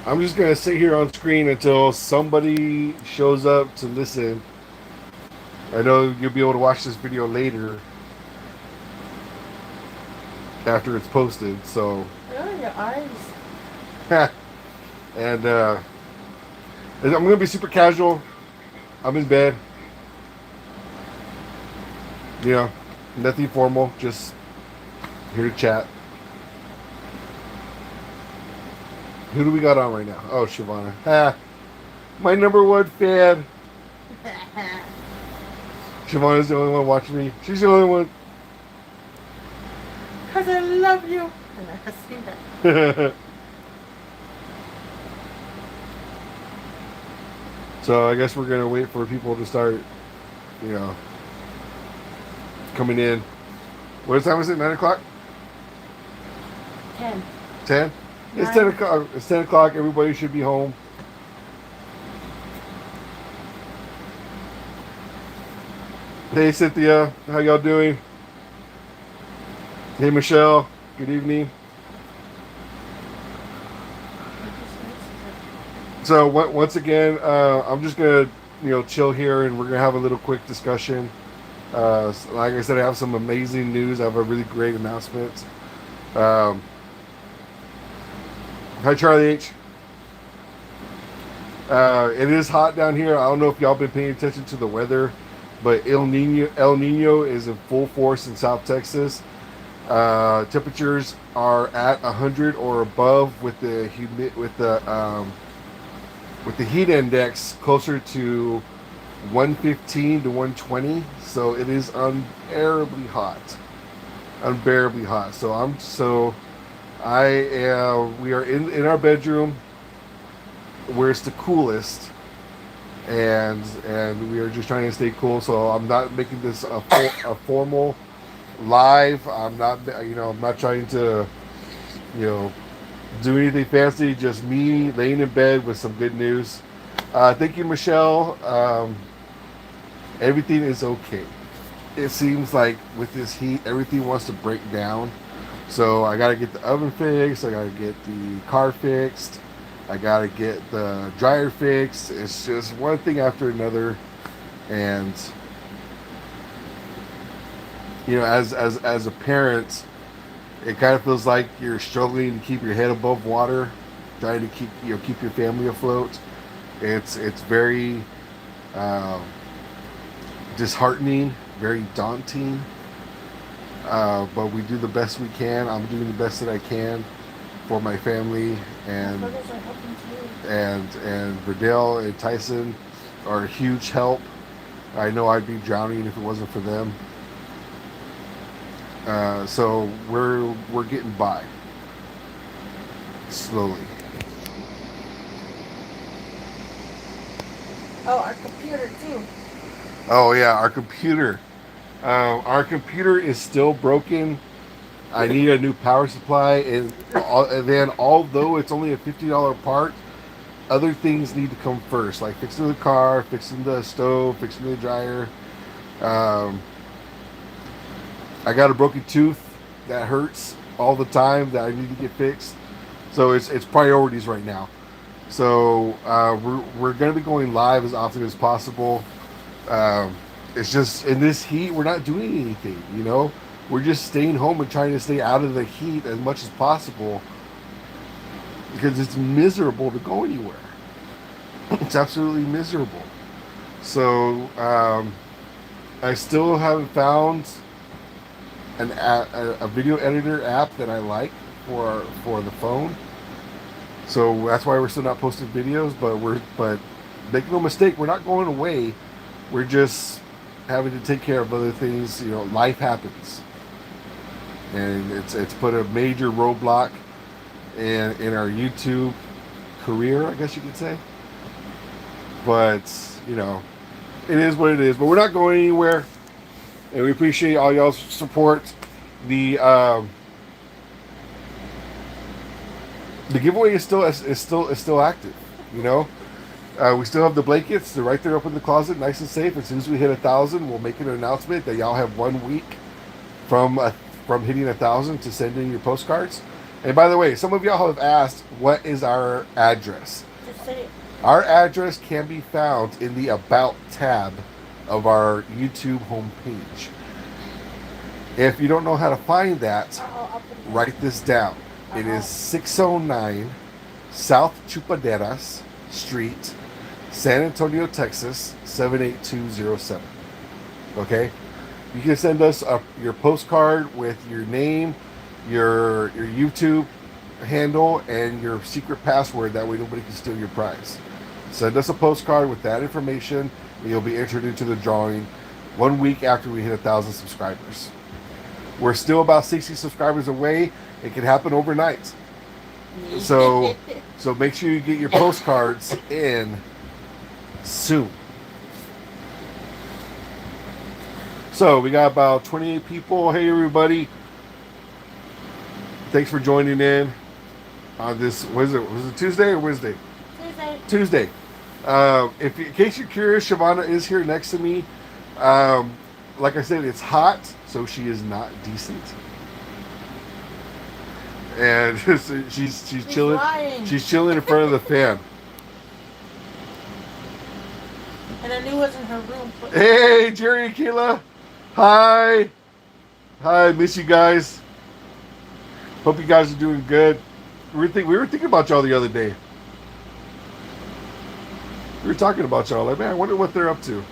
I'm just gonna sit here on screen until somebody shows up to listen. I know you'll be able to watch this video later after it's posted. So, Oh, your eyes. and I'm gonna be super casual. I'm in bed. You know, nothing formal. Just here to chat. Who do we got on right now? Oh, Shavana. My number one fan. Shavana's the only one watching me. She's the only one. Because I love you. And I see that. So I guess we're gonna wait for people to start, coming in. What time is it? 9 o'clock? 10. 10? It's 10 o'clock. It's 10 o'clock. Everybody should be home. Hey, Cynthia. How y'all doing? Hey, Michelle. Good evening. So once again, I'm just gonna chill here, and we're gonna have a little quick discussion. Like I said, I have some amazing news. I have a really great announcement. Hi, Charlie H. It is hot down here. I don't know if y'all been paying attention to the weather, but El Nino is in full force in South Texas. Temperatures are at 100 or above with the heat index closer to 115 to 120. So it is unbearably hot. We are in our bedroom where it's the coolest, and we are just trying to stay cool. So I'm not making this a formal live. I'm not trying to do anything fancy. Just me laying in bed with some good news. Thank you, Michelle. Everything is okay. It seems like with this heat, everything wants to break down. So I got to get the oven fixed. I got to get the car fixed. I got to get the dryer fixed. It's just one thing after another. And, as a parent, it kind of feels like you're struggling to keep your head above water, trying to keep your family afloat. It's very disheartening, very daunting. But we do the best we can. I'm doing the best that I can for my family, and Verdell and Tyson are a huge help. I know I'd be drowning if it wasn't for them. So we're getting by slowly. Oh, our computer too. Oh yeah, our computer. Our computer is still broken. I need a new power supply, and then although it's only a $50 part, other things need to come first, like fixing the car, fixing the stove, fixing the dryer. I got a broken tooth that hurts all the time that I need to get fixed. So it's priorities right now. So we're going to be going live as often as possible. It's just in this heat, we're not doing anything, We're just staying home and trying to stay out of the heat as much as possible, because it's miserable to go anywhere. It's absolutely miserable. So I still haven't found a video editor app that I like for the phone. So that's why we're still not posting videos. But make no mistake, we're not going away. We're just having to take care of other things. Life happens, and it's put a major roadblock in our YouTube career, I guess you could say. But it is what it is. But we're not going anywhere, and we appreciate all y'all's support. The giveaway is still active. We still have the blankets. They're right there up in the closet, nice and safe. As soon as we hit 1,000, we'll make an announcement that y'all have 1 week from hitting 1,000 to send in your postcards. And by the way, some of y'all have asked, what is our address? Just say it. Our address can be found in the About tab of our YouTube homepage. If you don't know how to find that, I'll put it down. write this down. It is 609 South Chupaderas Street, San Antonio, Texas 78207. Okay? You can send us your postcard with your name, your YouTube handle, and your secret password. That way nobody can steal your prize. Send us a postcard with that information, and you'll be entered into the drawing 1 week after we hit 1,000 subscribers. We're still about 60 subscribers away. It can happen overnight. So make sure you get your postcards in soon. So we got about 28 people. Hey everybody. Thanks for joining in on this, was it Tuesday or Wednesday? Tuesday. In case you're curious, Shavana is here next to me. Like I said, it's hot, so she is not decent. And she's chilling. Lying. She's chilling in front of the fan. And I knew it was in her room. Hey, Jerry and Kayla. Hi. Miss you guys. Hope you guys are doing good. We were thinking about y'all the other day. We were talking about y'all. Like, man, I wonder what they're up to.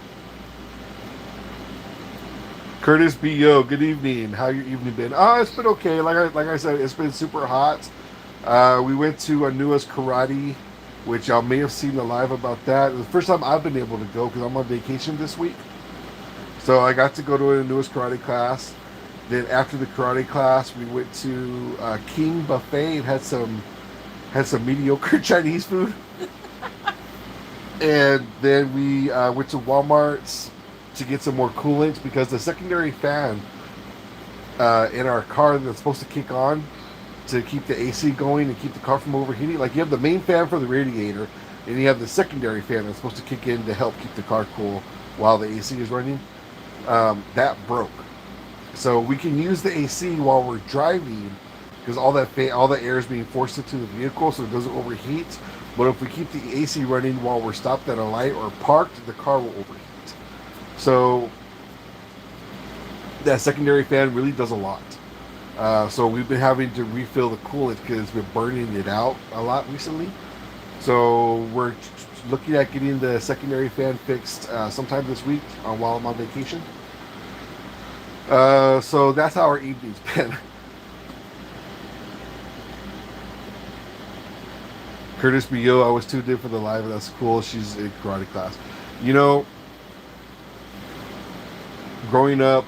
Curtis B.O., good evening. How your evening been? Oh, it's been okay. Like I said, it's been super hot. We went to Anua's Karate, which y'all may have seen the live about that. It was the first time I've been able to go because I'm on vacation this week. So I got to go to Anua's Karate class. Then after the karate class, we went to King Buffet and had some mediocre Chinese food. And then we went to Walmart's to get some more coolant because the secondary fan in our car that's supposed to kick on to keep the AC going and keep the car from overheating. Like you have the main fan for the radiator, and you have the secondary fan that's supposed to kick in to help keep the car cool while the AC is running. That broke, so we can use the AC while we're driving because all that air is being forced into the vehicle, so it doesn't overheat. But if we keep the AC running while we're stopped at a light or parked, the car will overheat. So that secondary fan really does a lot. So we've been having to refill the coolant because it's been burning it out a lot recently. So we're looking at getting the secondary fan fixed sometime this week while I'm on vacation. So that's how our evening's been. Curtis B.O., I was tuned in for the live, and that's cool. She's in karate class. You know, growing up,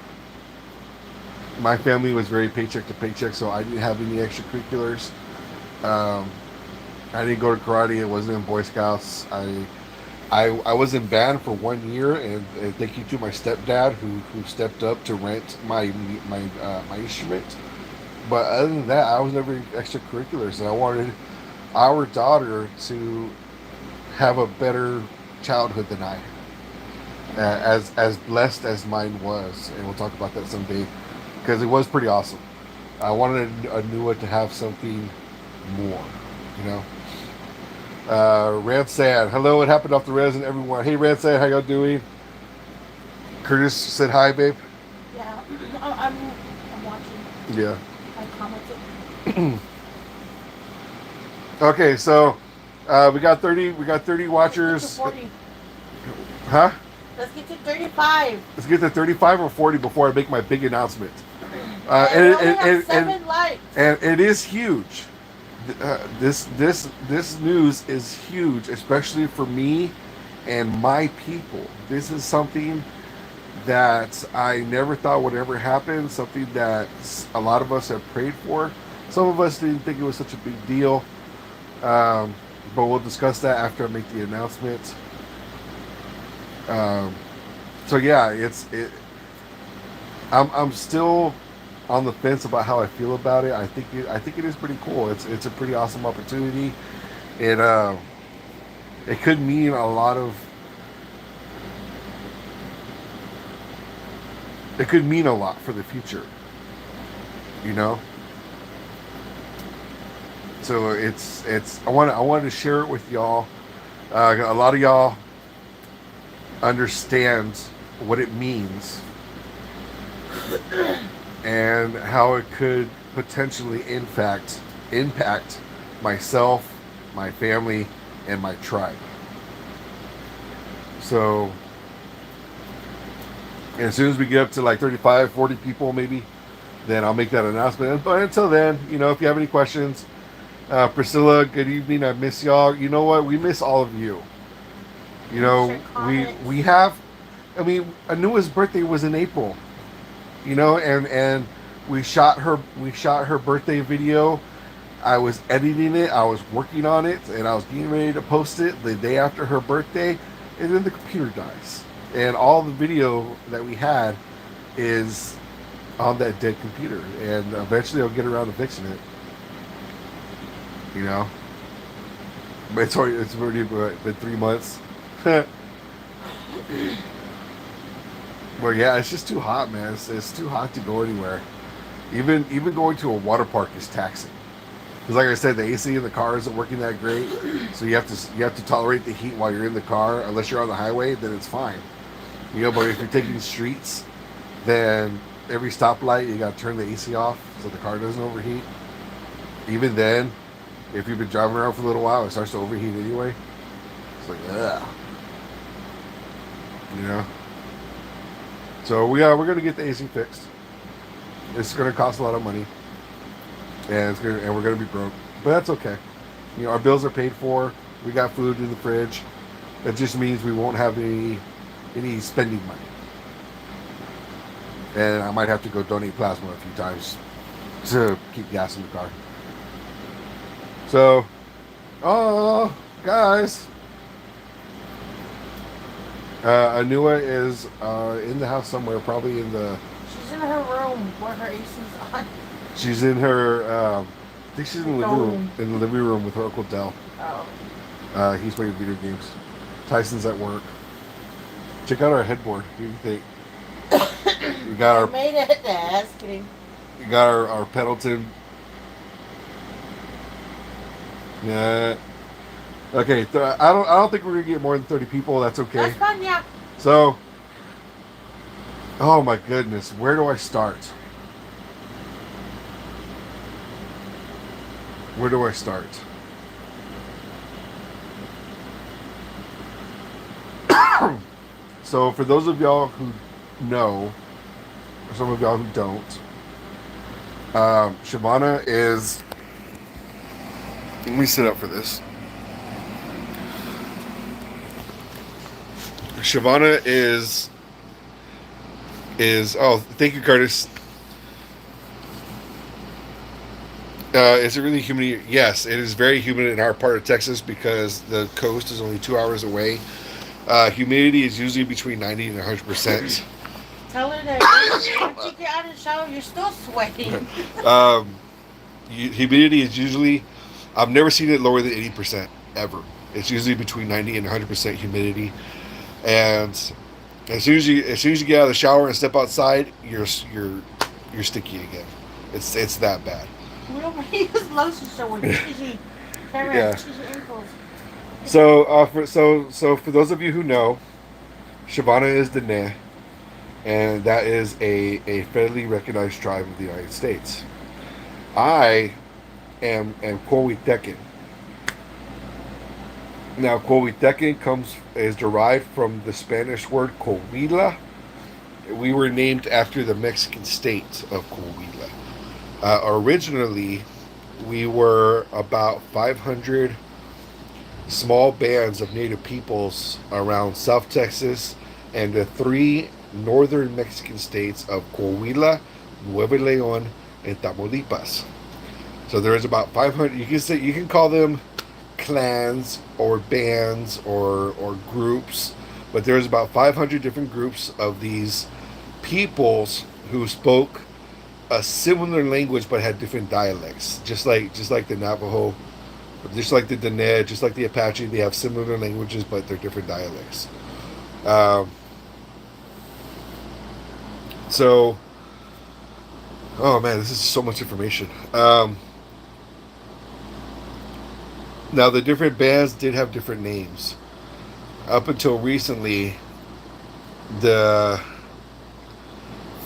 my family was very paycheck to paycheck, so I didn't have any extracurriculars. I didn't go to karate. It wasn't in Boy Scouts. I was in band for 1 year, and thank you to my stepdad who stepped up to rent my instrument. But other than that, I was never in extracurriculars, and I wanted our daughter to have a better childhood than I had, as blessed as mine was, and we'll talk about that someday because it was pretty awesome. I wanted Anua to have something more, you know. Ransad, hello, it happened off the res and everyone. Hey Ransad, how y'all doing? Curtis said hi, babe. Yeah, I'm watching. Yeah. I commented. Okay, so we got 30 watchers. Let's get to 40. Huh? Let's get to 35. Let's get to 35 or 40 before I make my big announcement. And we only have 7 likes. And it is huge. This news is huge, especially for me and my people. This is something that I never thought would ever happen, something that a lot of us have prayed for. Some of us didn't think it was such a big deal, but we'll discuss that after I make the announcement. So yeah, I'm still on the fence about how I feel about it. I think it is pretty cool. It's a pretty awesome opportunity, and It could mean a lot of. It could mean a lot for the future. You know. So it's. I wanted to share it with y'all. A lot of y'all understand what it means and how it could potentially impact myself, my family, and my tribe. So as soon as we get up to like 35, 40 people maybe, then I'll make that announcement. But until then, if you have any questions, Priscilla, good evening. I miss y'all. You know what? We miss all of you. We have. I mean, Anua's birthday was in April. And we shot her birthday video. I was editing it. I was working on it, and I was getting ready to post it the day after her birthday, and then the computer dies, and all the video that we had is on that dead computer. And eventually, I'll get around to fixing it. But it's already been 3 months. Well, yeah, it's just too hot, man. It's too hot to go anywhere. Even going to a water park is taxing. Because, like I said, the AC in the car isn't working that great, so you have to tolerate the heat while you're in the car. Unless you're on the highway, then it's fine. But if you're taking streets, then every stoplight you got to turn the AC off so the car doesn't overheat. Even then, if you've been driving around for a little while, it starts to overheat anyway. It's like, ugh. So we're gonna get the AC fixed. It's gonna cost a lot of money, and we're gonna be broke, but that's okay. Our bills are paid for. We got food in the fridge. It just means we won't have any spending money, and I might have to go donate plasma a few times to keep gas in the car. So, guys. Anua is in the house somewhere, probably in the... She's in her room where her AC's on. She's in her... I think she's in the living room with her Uncle Dell. Oh. He's playing video games. Tyson's at work. Check out our headboard. What do you think? We got our... made it. Just kidding. We got our Pendleton. Yeah. Okay, I don't think we're gonna get more than 30 people. That's okay. That's fun, yeah. So, oh my goodness, where do I start? Where do I start? So, for those of y'all who know, or some of y'all who don't, Shavana is. Let me sit up for this. Shavana is oh, thank you, Curtis. Is it really humid? Yes, it is very humid in our part of Texas because the coast is only 2 hours away. Humidity is usually between 90 and 100%. Tell her that once you get out of the shower, you're still sweating. Humidity is usually, I've never seen it lower than 80% ever. It's usually between 90 and 100% humidity. And as soon as you get out of the shower and step outside, you're sticky again. It's that bad. We don't use lotion, so we're cheesy. Cheesy ankles. So for those of you who know, Shavana is Dene, and that is a federally recognized tribe of the United States. I am Coahuitecan. Now, Coahuitecan is derived from the Spanish word Coahuila. We were named after the Mexican state of Coahuila. Originally, we were about 500 small bands of native peoples around South Texas and the 3 northern Mexican states of Coahuila, Nuevo León, and Tamaulipas. So there's about 500. You can call them clans or bands or groups, but there's about 500 different groups of these peoples who spoke a similar language but had different dialects, just like the Navajo Just like the Diné, just like the Apache, they have similar languages, but they're different dialects. Um, so, oh man, this is so much information. Now, the different bands did have different names. Up until recently, the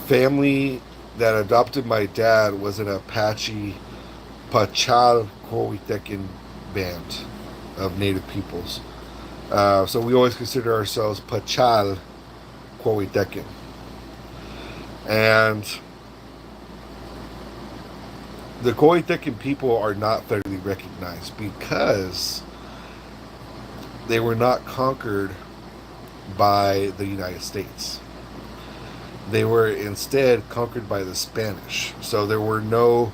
family that adopted my dad was an Apache Pachal Coahuitecan band of native peoples. So we always consider ourselves Pachal Coahuitecan. And the Coahuitecan people are not federally recognized because they were not conquered by the United States. They were instead conquered by the Spanish. So there were no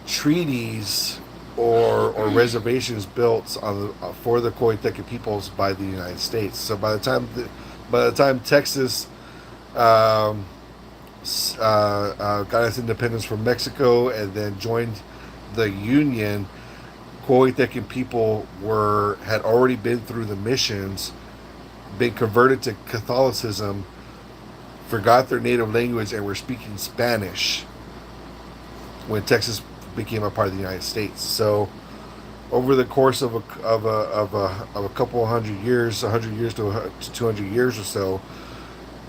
treaties or reservations built for the Coahuitecan peoples by the United States. So by the time Texas got its independence from Mexico and then joined the Union, Coahuitecan people had already been through the missions, been converted to Catholicism, forgot their native language, and were speaking Spanish when Texas became a part of the United States. So, over the course of a couple hundred years, 100 years to 200 years or so,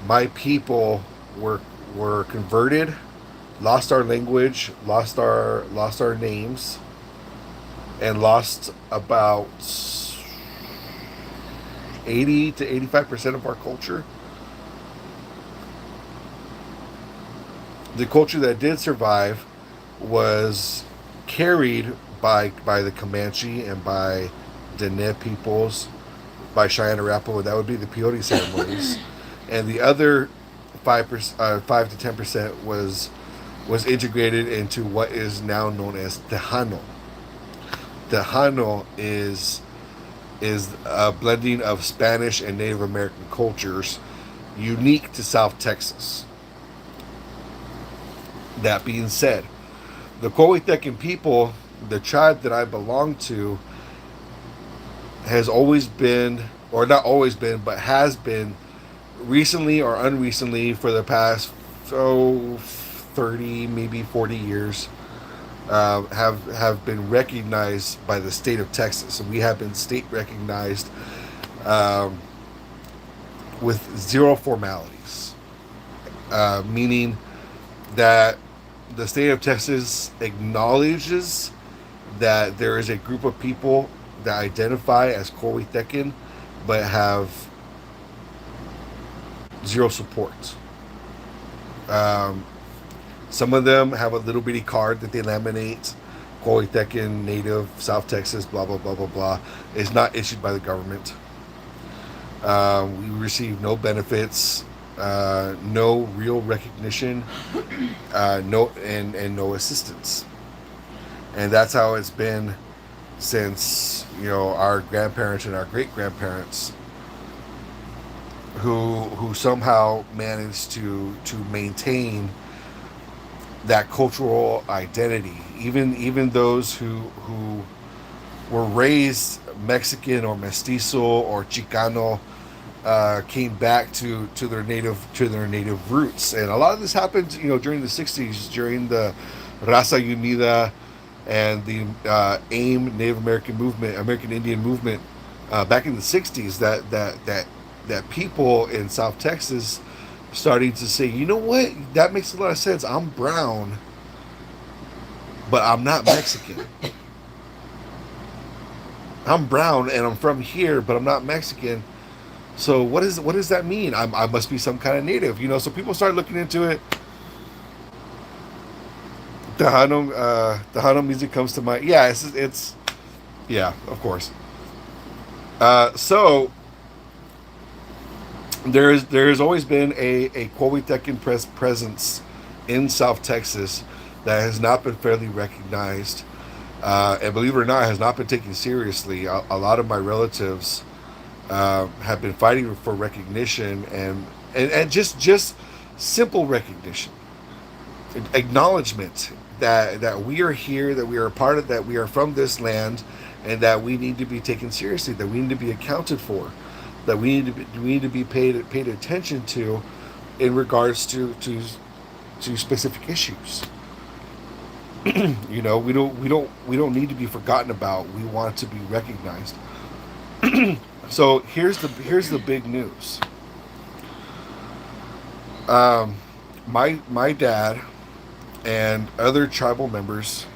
my people were converted, lost our language, lost our names, and lost about 80 to 85% of our culture. The culture that did survive was carried by the Comanche and by Diné peoples, by Cheyenne Arapaho, and that would be the peyote ceremonies. And the other 5 to 10% was integrated into what is now known as Tejano. Tejano is a blending of Spanish and Native American cultures unique to South Texas. That being said, the Coahuitecan people, the tribe that I belong to, has always been, or not always been, but has been, recently or unrecently, for the past 30, maybe 40 years, have been recognized by the state of Texas. So we have been state recognized with zero formalities, meaning that the state of Texas acknowledges that there is a group of people that identify as Coahuitecan but have zero support. Some of them have a little bitty card that they laminate, Coahuitecan, native, South Texas, blah, blah, blah, blah, blah. It's not issued by the government. We receive no benefits, no real recognition, no assistance. And that's how it's been since, our grandparents and our great grandparents, who somehow managed to maintain that cultural identity. Even those who were raised Mexican or mestizo or Chicano came back to their native roots. And a lot of this happened during the 60s, during the Raza Unida and the AIM Native American movement, American Indian movement, back in the 60s, that people in South Texas starting to say, you know what, that makes a lot of sense. I'm brown, but I'm not Mexican. I'm brown and I'm from here, but I'm not Mexican. So what does that mean? I must be some kind of native, So people started looking into it. Tejano music comes to mind. Yeah, it's yeah, of course. So there's always been a Coahuitecan presence in South Texas that has not been fairly recognized, and believe it or not, has not been taken seriously. A lot of my relatives have been fighting for recognition and just simple recognition, acknowledgement that we are here, that we are a part of, that we are from this land, and that we need to be taken seriously, that we need to be accounted for, that we need to be paid attention to in regards to specific issues. You know, we don't need to be forgotten about. We want to be recognized. So here's the big news. Um, my dad and other tribal members.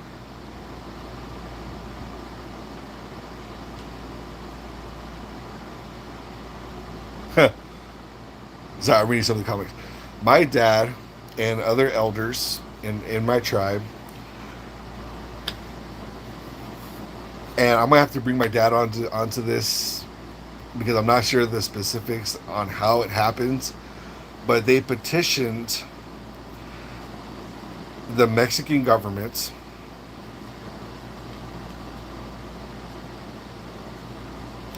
Sorry, I'm reading some of the comments. My dad and other elders in my tribe, and I'm gonna have to bring my dad onto this because I'm not sure the specifics on how it happens, but they petitioned the Mexican government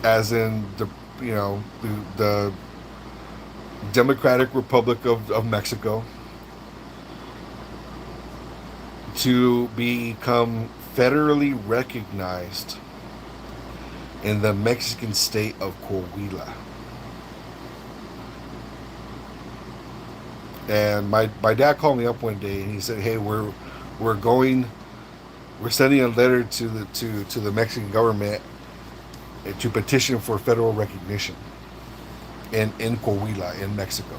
as in the the Democratic Republic of Mexico to become federally recognized in the Mexican state of Coahuila. And my dad called me up one day and he said, "Hey, we're going, we're sending a letter to the Mexican government to petition for federal recognition in Coahuila in Mexico."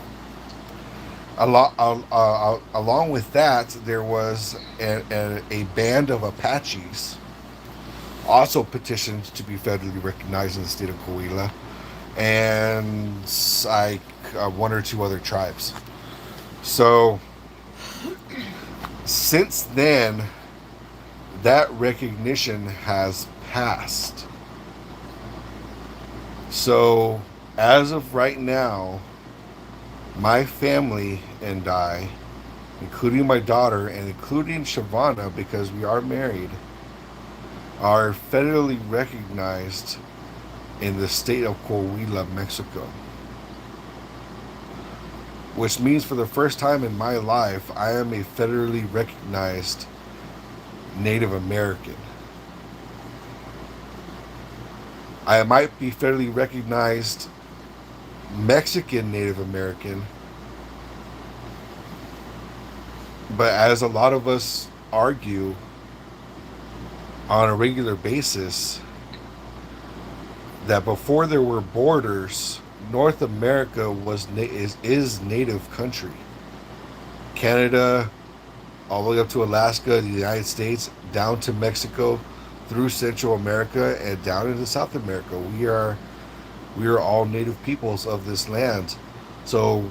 Along with that, there was a band of Apaches also petitioned to be federally recognized in the state of Coahuila, and like one or two other tribes. So since then, that recognition has passed. So as of right now, my family and I, including my daughter and including Shavana, because we are married, are federally recognized in the state of Coahuila, Mexico. Which means for the first time in my life, I am a federally recognized Native American. I might be federally recognized Mexican Native American, but as a lot of us argue on a regular basis, that before there were borders, North America is native country. Canada, all the way up to Alaska, the United States, down to Mexico, through Central America, and down into South America. We are all native peoples of this land. So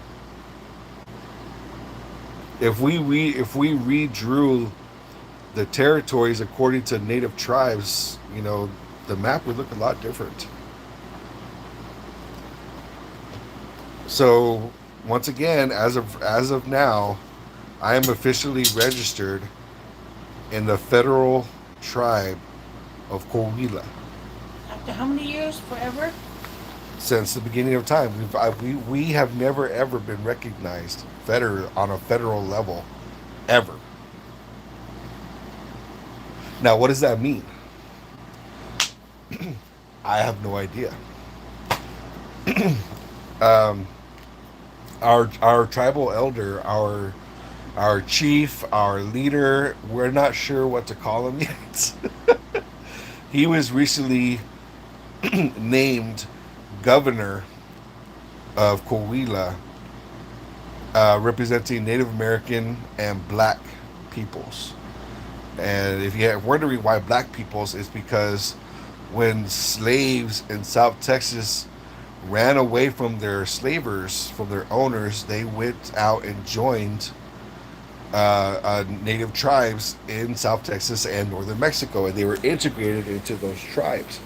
if we redrew the territories according to native tribes, the map would look a lot different. So once again, as of now, I am officially registered in the federal tribe of Coahuila. After how many years? Forever? Since the beginning of time, we have never ever been recognized on a federal level, ever. Now, what does that mean? I have no idea. um, our tribal elder, our chief, our leader, we're not sure what to call him yet. He was recently named governor of Coahuila, representing Native American and black peoples. And if you're wondering why black peoples, is because when slaves in South Texas ran away from their slavers, from their owners, they went out and joined native tribes in South Texas and northern Mexico, and they were integrated into those tribes.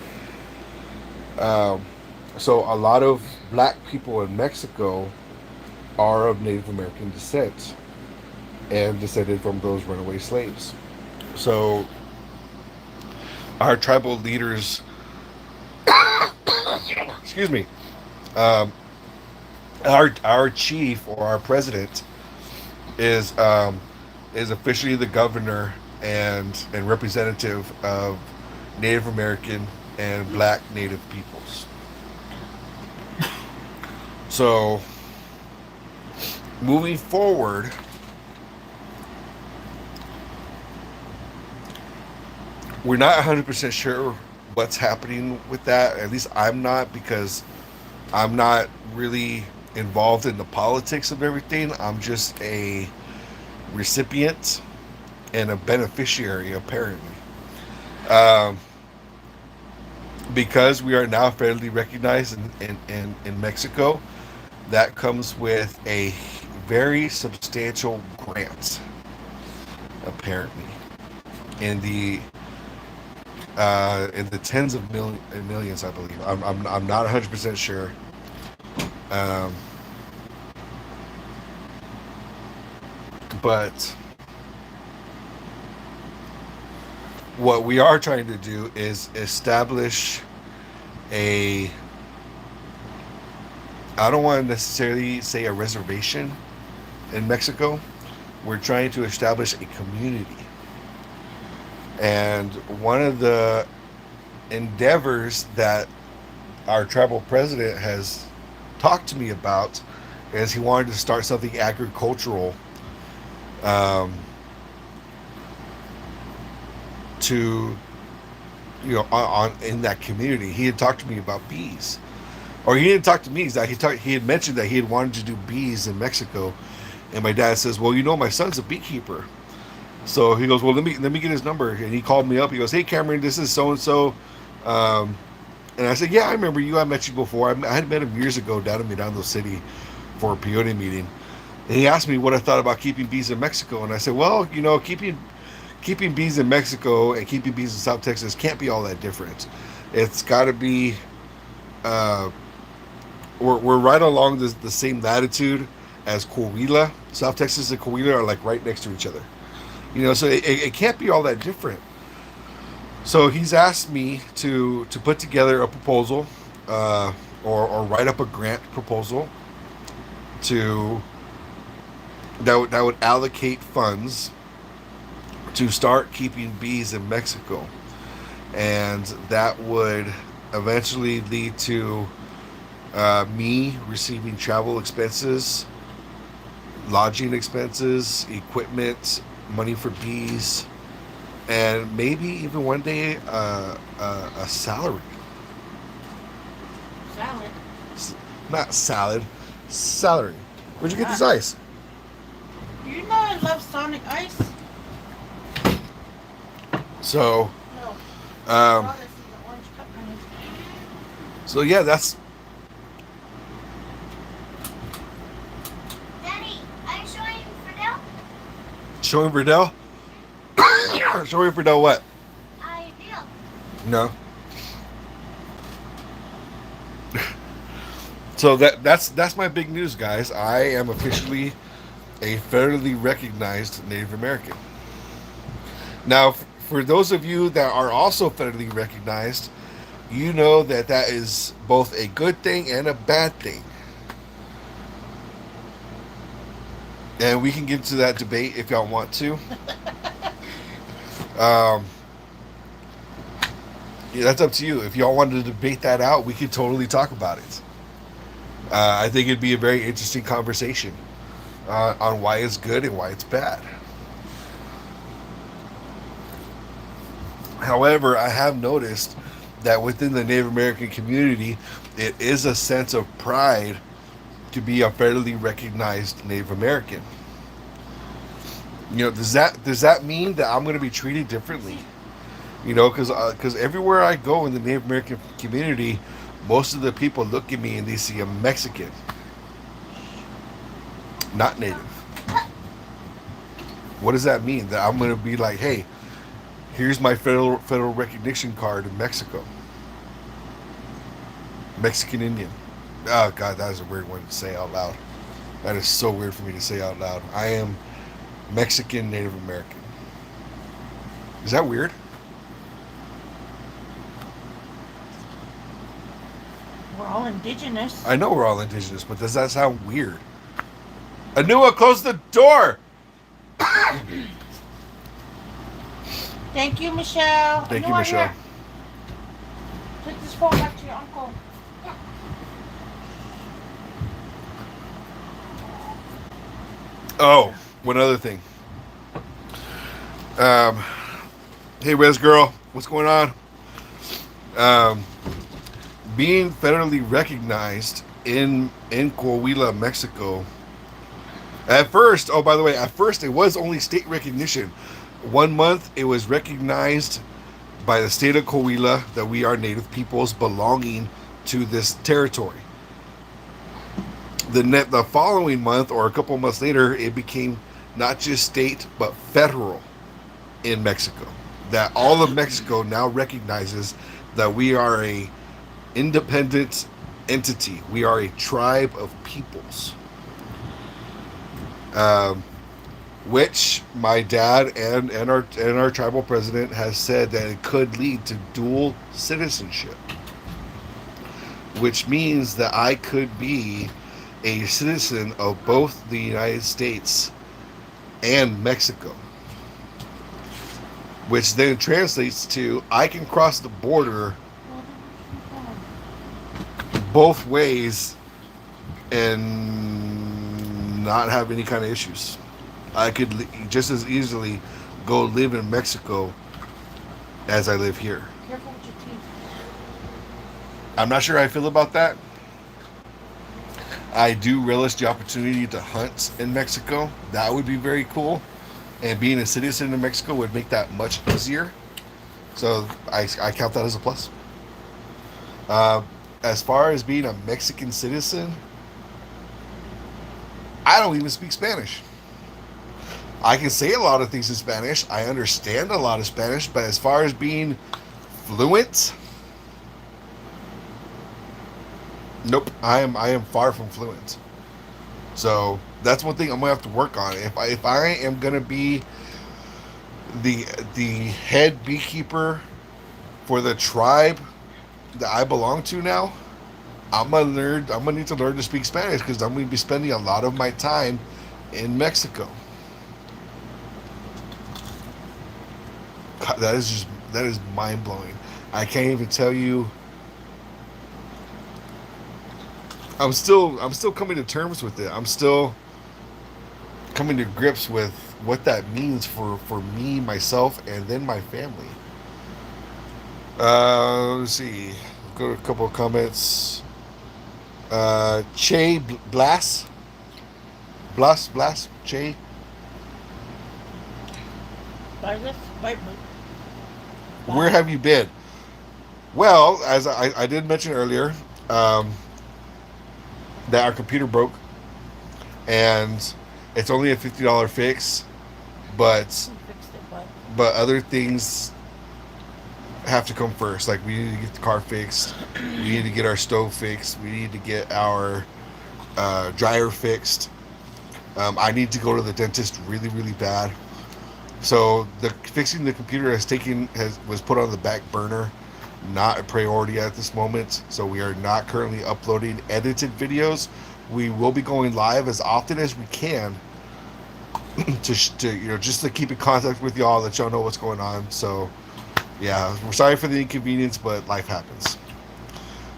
So a lot of black people in Mexico are of Native American descent and descended from those runaway slaves. So our tribal leaders, excuse me, our chief or our president is officially the governor and representative of Native American, and Black Native peoples. So, moving forward, we're not 100% sure what's happening with that. At least I'm not, because I'm not really involved in the politics of everything. I'm just a recipient and a beneficiary, apparently. Um, because we are now federally recognized in Mexico, that comes with a very substantial grant, apparently, in the tens of millions, I believe. I'm not 100% sure. Um, but what we are trying to do is establish a, I don't want to necessarily say a reservation in Mexico. We're trying to establish a community. And one of the endeavors that our tribal president has talked to me about is he wanted to start something agricultural, to, on in that community. He had talked to me about bees, or he didn't talk to me. He had mentioned that he had wanted to do bees in Mexico, and my dad says, "Well, my son's a beekeeper." So he goes, "Well, let me get his number," and he called me up. He goes, "Hey, Cameron, this is so and so," and I said, "Yeah, I remember you. I met you before. I had met him years ago down in Mirando City for a peyote meeting." And he asked me what I thought about keeping bees in Mexico, and I said, "Well, keeping bees in Mexico and keeping bees in South Texas can't be all that different. It's got to be, we're right along the same latitude as Coahuila. South Texas and Coahuila are like right next to each other. So it can't be all that different." So he's asked me to put together a proposal, or write up a grant proposal to that would allocate funds to start keeping bees in Mexico, and that would eventually lead to me receiving travel expenses, lodging expenses, equipment, money for bees, and maybe even one day a salary. Salad. Not salad, salary. Where'd you get this ice? You know I love Sonic Ice. So, No. um, Oh, this is the orange cup honey. so yeah, that's Daddy, are you showing Fidel? showing Verdell. Showing Verdell what? I do. No. So that's my big news, guys. I am officially a federally recognized Native American. Now, for those of you that are also federally recognized, you know that is both a good thing and a bad thing. And we can get into that debate if y'all want to. Yeah, that's up to you. If y'all wanted to debate that out, we could totally talk about it. I think it'd be a very interesting conversation on why it's good and why it's bad. However, I have noticed that within the Native American community, it is a sense of pride to be a federally recognized Native American. Does that mean that I'm going to be treated differently? Because everywhere I go in the Native American community, most of the people look at me and they see a Mexican, not Native. What does that mean? That I'm going to be like, hey, here's my federal recognition card in Mexico. Mexican Indian. Oh God, that is a weird one to say out loud. That is so weird for me to say out loud. I am Mexican Native American. Is that weird? We're all indigenous. I know we're all indigenous, but does that sound weird? Anua, close the door! Thank you, Michelle. Thank I you, know Michelle. go back to your uncle. Oh, one other thing. Um, hey, Res Girl, what's going on? Um, being federally recognized in Coahuila, Mexico. At first, oh, by the way, at first it was only state recognition. 1 month it was recognized by the state of Coahuila that we are Native peoples belonging to this territory. The following month, or a couple months later, it became not just state but federal in Mexico. That all of Mexico now recognizes that we are a independent entity. We are a tribe of peoples. Which my dad and our tribal president has said that it could lead to dual citizenship, which means that I could be a citizen of both the United States and Mexico, which then translates to I can cross the border both ways and not have any kind of issues. I could just as easily go live in Mexico as I live here. Careful with your teeth. I'm not sure how I feel about that. I do relish the opportunity to hunt in Mexico. That would be very cool. And being a citizen in Mexico would make that much easier. So I count that as a plus. As far as being a Mexican citizen, I don't even speak Spanish. I can say a lot of things in Spanish. I understand a lot of Spanish, but as far as being fluent, nope. I am far from fluent. So that's one thing I'm gonna have to work on. If I am gonna be the head beekeeper for the tribe that I belong to now, I'm gonna need to learn to speak Spanish because I'm gonna be spending a lot of my time in Mexico. God, that is mind blowing. I can't even tell you. I'm still coming to terms with it. I'm still coming to grips with what that means for me, myself, and then my family. Let's see. Go to a couple of comments. Che Blas. Che. Where have you been? Well, as I did mention earlier, that our computer broke, and it's only a $50 fix, but other things have to come first. Like we need to get the car fixed, we need to get our stove fixed, we need to get our dryer fixed. I need to go to the dentist really, really bad. So fixing the computer was put on the back burner, not a priority at this moment. So we are not currently uploading edited videos. We will be going live as often as we can to just to keep in contact with y'all, let y'all know what's going on. So yeah, we're sorry for the inconvenience, but life happens.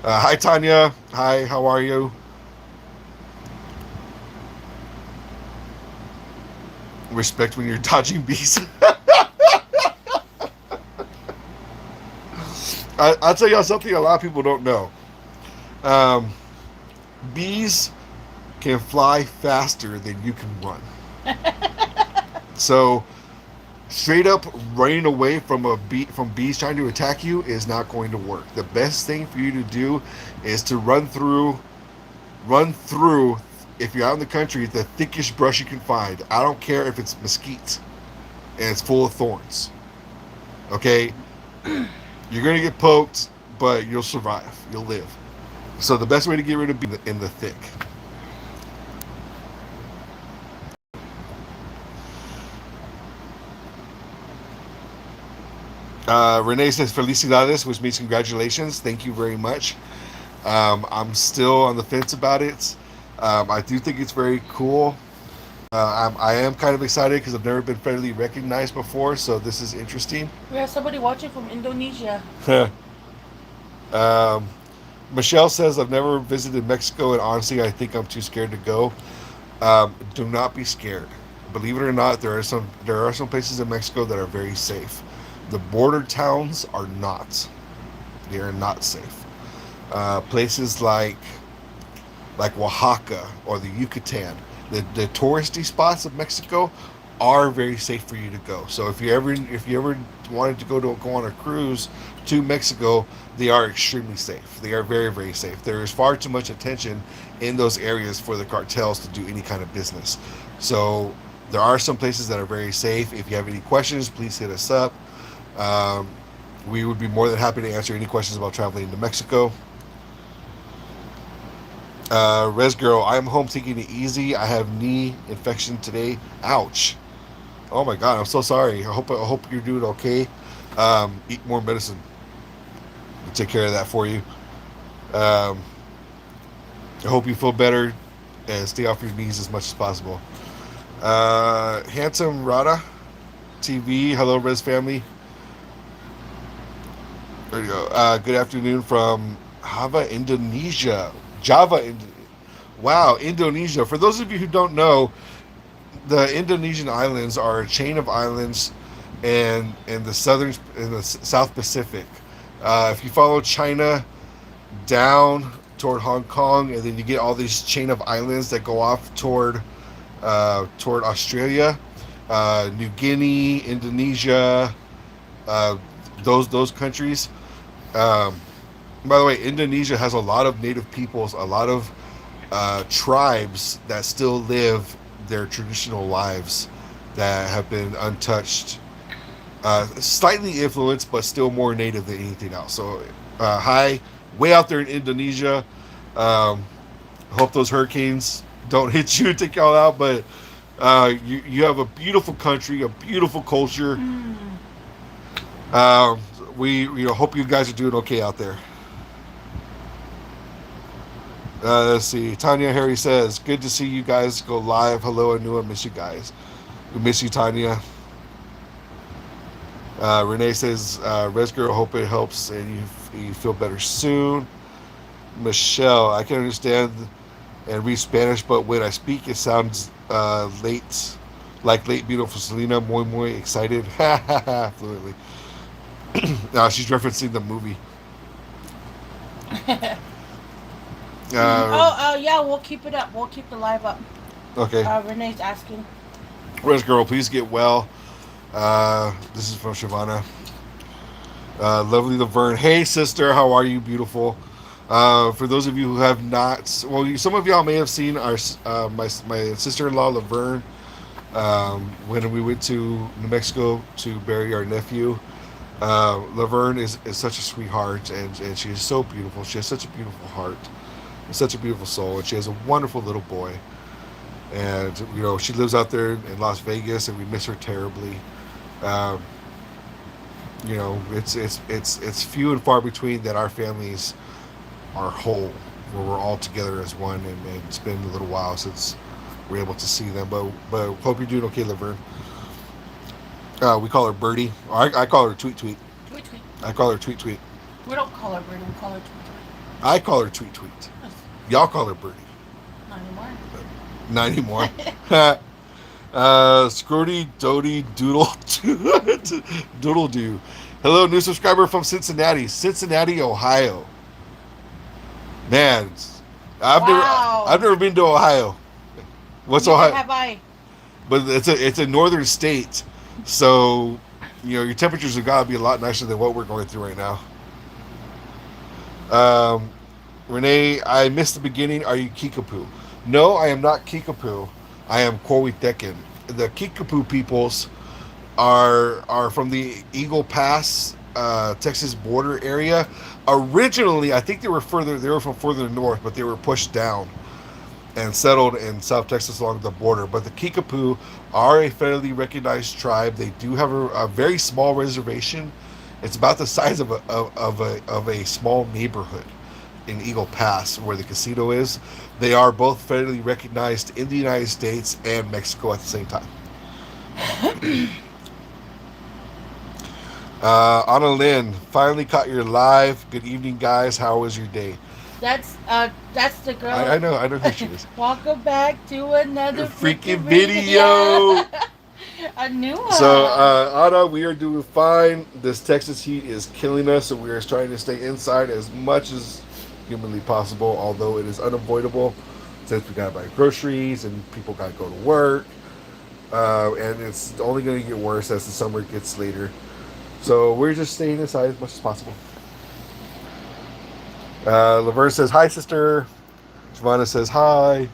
Hi Tanya. Hi, how are you? Respect when you're dodging bees. I'll tell y'all something a lot of people don't know. Bees can fly faster than you can run. So straight up running away from bees trying to attack you is not going to work. The best thing for you to do is to run through, if you're out in the country, the thickest brush you can find. I don't care if it's mesquite and it's full of thorns. Okay? You're going to get poked, but you'll survive. You'll live. So the best way to get rid of bees in the thick. Renee says felicidades, which means congratulations. Thank you very much. I'm still on the fence about it. I do think it's very cool. I am kind of excited because I've never been federally recognized before, so this is interesting. We have somebody watching from Indonesia. Um, Michelle says, I've never visited Mexico, and honestly, I think I'm too scared to go. Do not be scared. Believe it or not, there are some places in Mexico that are very safe. The border towns are not. They are not safe. Places like Oaxaca or the Yucatan, the touristy spots of Mexico are very safe for you to go. So if you ever wanted to go on a cruise to Mexico, they are extremely safe. They are very, very safe. There is far too much attention in those areas for the cartels to do any kind of business. So there are some places that are very safe. If you have any questions, please hit us up. Um, we would be more than happy to answer any questions about traveling to Mexico. Res Girl, I'm home taking it easy. I have knee infection today. Ouch. Oh my god, I'm so sorry. I hope you're doing okay. Eat more medicine. We'll take care of that for you. Um, I hope you feel better and stay off your knees as much as possible. Handsome Rada TV. Hello, Res family. There you go. Good afternoon from Java, wow, Indonesia. For those of you who don't know, the Indonesian islands are a chain of islands in the South Pacific. If you follow China down toward Hong Kong, and then you get all these chain of islands that go off toward Australia, New Guinea, Indonesia, those countries. Um, by the way, Indonesia has a lot of native peoples, a lot of tribes that still live their traditional lives that have been untouched, slightly influenced, but still more native than anything else. So, hi, way out there in Indonesia. Hope those hurricanes don't hit you and take y'all out, but you have a beautiful country, a beautiful culture. We hope you guys are doing okay out there. Let's see. Tanya Harry says, "Good to see you guys go live. Hello, I knew I miss you guys. We miss you, Tanya." Renee says, "Res girl, hope it helps and you feel better soon." Michelle, I can understand and read Spanish, but when I speak, it sounds late, like late beautiful Selena. Muy excited, fluently. She's referencing the movie. Yeah, we'll keep it up. We'll keep the live up. Okay. Renee's asking. Res girl, please get well. This is from Shavana. Lovely Laverne. Hey, sister, how are you? Beautiful. For those of you who have not, well, some of y'all may have seen our my sister-in-law Laverne when we went to New Mexico to bury our nephew. Laverne is such a sweetheart, and she is so beautiful. She has such a beautiful heart, and such a beautiful soul, and she has a wonderful little boy. And she lives out there in Las Vegas, and we miss her terribly. Um, it's few and far between that our families are whole, where we're all together as one, and it's been a little while since we're able to see them. But hope you're doing okay, Laverne. We call her Birdie. I call her Tweet Tweet. Tweet tweet. I call her Tweet Tweet. We don't call her Birdie. We call her tweet tweet. I call her Tweet Tweet. Y'all call her Birdie. Not anymore. Not anymore. Scrody Doty Doodle Doodle Doo. Hello, new subscriber from Cincinnati, Ohio. Man, I've never been to Ohio. What's Neither Ohio? have I. But it's a northern state, so your temperatures have got to be a lot nicer than what we're going through right now. Renee, I missed the beginning. Are you Kickapoo? No, I am not Kickapoo. I am Quowitecan. The Kickapoo peoples are from the Eagle Pass, Texas border area. Originally, I think they were from further north, but they were pushed down and settled in South Texas along the border. But the Kickapoo are a federally recognized tribe. They do have a very small reservation. It's about the size of a small neighborhood in Eagle Pass, where the casino is. They are both federally recognized in the United States and Mexico at the same time. Anna Lynn, finally caught your live. Good evening, guys. How was your day? That's the girl. I know who she is. Welcome back to another Freaking freaking video. A new one. So, Anna, we are doing fine. This Texas heat is killing us, so we are trying to stay inside as much as humanly possible, although it is unavoidable since we got to buy groceries and people got to go to work. And it's only going to get worse as the summer gets later. So, we're just staying inside as much as possible. Laverne says, hi, sister. Giovanna says, hi.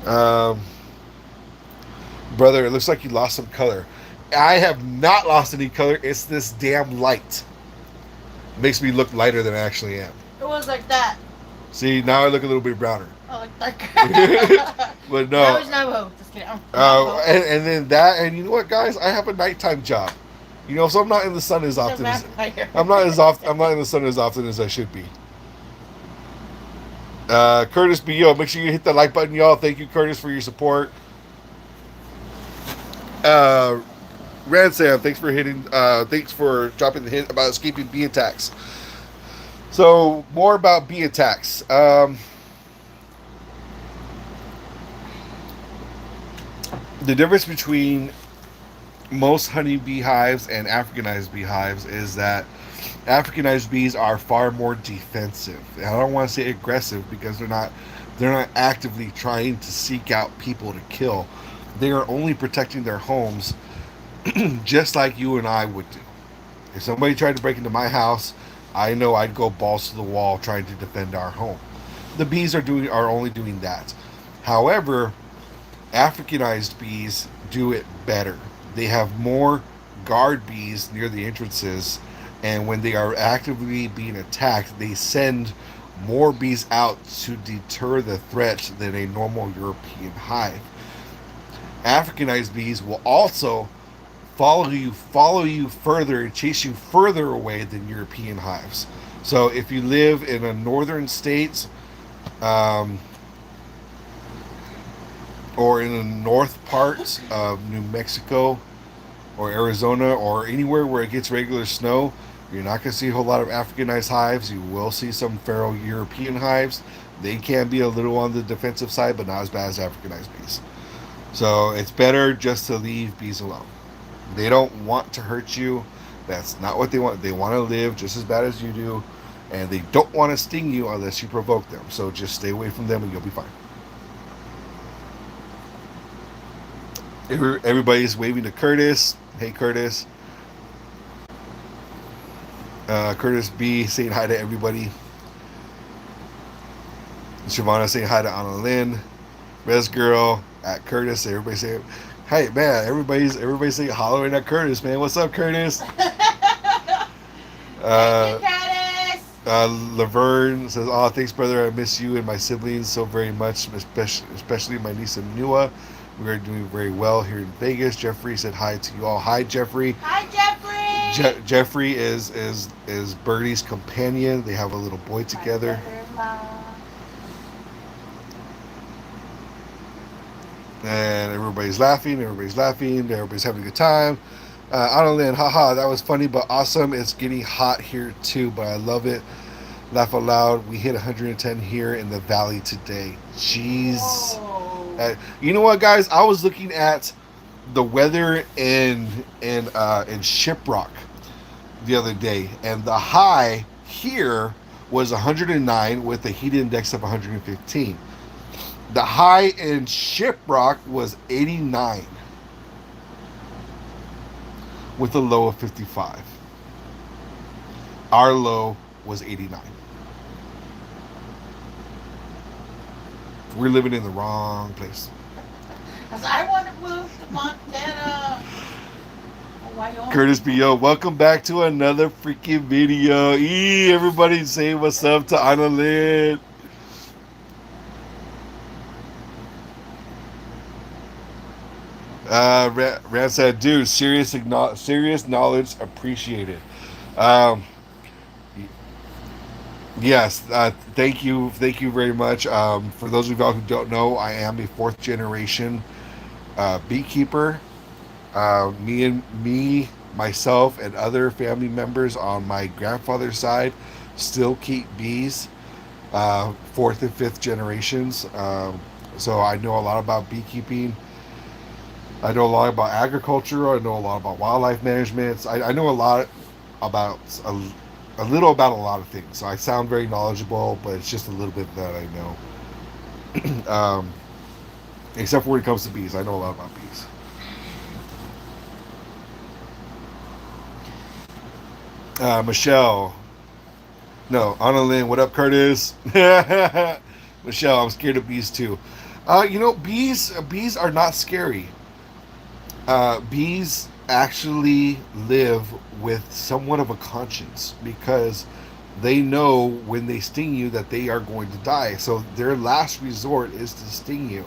Um, Brother, it looks like you lost some color. I have not lost any color. It's this damn light. It makes me look lighter than I actually am. It was like that. See, now I look a little bit browner. Oh, like that. But That no. was Navajo. Just kidding. And then that, and you know what, guys? I have a nighttime job. You know, so I'm not in the sun as often as I'm not in the sun as often as I should be. Curtis B. Yo, make sure you hit the like button, y'all. Thank you, Curtis, for your support. Ransam, thanks for dropping the hint about escaping bee attacks. So, more about bee attacks. The difference between most honeybee hives and Africanized beehives is that Africanized bees are far more defensive. I don't want to say aggressive because they're not actively trying to seek out people to kill. They are only protecting their homes just like you and I would do. If somebody tried to break into my house, I know I'd go balls to the wall trying to defend our home. The bees are only doing that. However, Africanized bees do it better. They have more guard bees near the entrances, and when they are actively being attacked, they send more bees out to deter the threat than a normal European hive. Africanized bees will also follow you further and chase you further away than European hives. So if you live in a northern state, or in the north part of New Mexico or Arizona or anywhere where it gets regular snow, you're not going to see a whole lot of Africanized hives. You will see some feral European hives. They can be a little on the defensive side, but not as bad as Africanized bees. So it's better just to leave bees alone. They don't want to hurt you. That's not what they want. They want to live just as bad as you do, and they don't want to sting you unless you provoke them. So just stay away from them and you'll be fine. Everybody's waving to Curtis. Hey, Curtis. Curtis B saying hi to everybody. Shavana saying hi to Anna Lynn. Res Girl at Curtis. Everybody saying, hey, man, everybody's saying hollering at Curtis, man. What's up, Curtis? Laverne says, oh, thanks, brother. I miss you and my siblings so very much, especially my niece Nua. We are doing very well here in Vegas. Jeffrey said hi to you all. Hi, Jeffrey. Hi, Jeffrey. Jeffrey is Birdie's companion. They have a little boy together. And everybody's laughing. Everybody's having a good time. I don't know, haha, that was funny but awesome. It's getting hot here too, but I love it. Laugh out loud. We hit 110 here in the valley today. Jeez. You know what, guys? I was looking at the weather in Shiprock the other day, and the high here was 109 with a heat index of 115. The high in Shiprock was 89 with a low of 55. Our low was 89. We're living in the wrong place. Because I want to move to Montana. Wyoming. Curtis B.O., welcome back to another freaking video. Everybody say what's up to Anna Lynn. Rand said, dude, serious knowledge appreciated. Yes, thank you very much. For those of y'all who don't know, I am a fourth generation beekeeper. Me myself and other family members on my grandfather's side still keep bees, fourth and fifth generations. So I know a lot about beekeeping. I know a lot about agriculture. I know a lot about wildlife management. I know a lot about a little about a lot of things. So I sound very knowledgeable, but it's just a little bit that I know. Except for when it comes to bees, I know a lot about bees. Michelle, no, Anna Lynn, what up, Curtis? Michelle, I'm scared of bees too. Bees are not scary. Bees actually live with somewhat of a conscience because they know when they sting you that they are going to die. So their last resort is to sting you.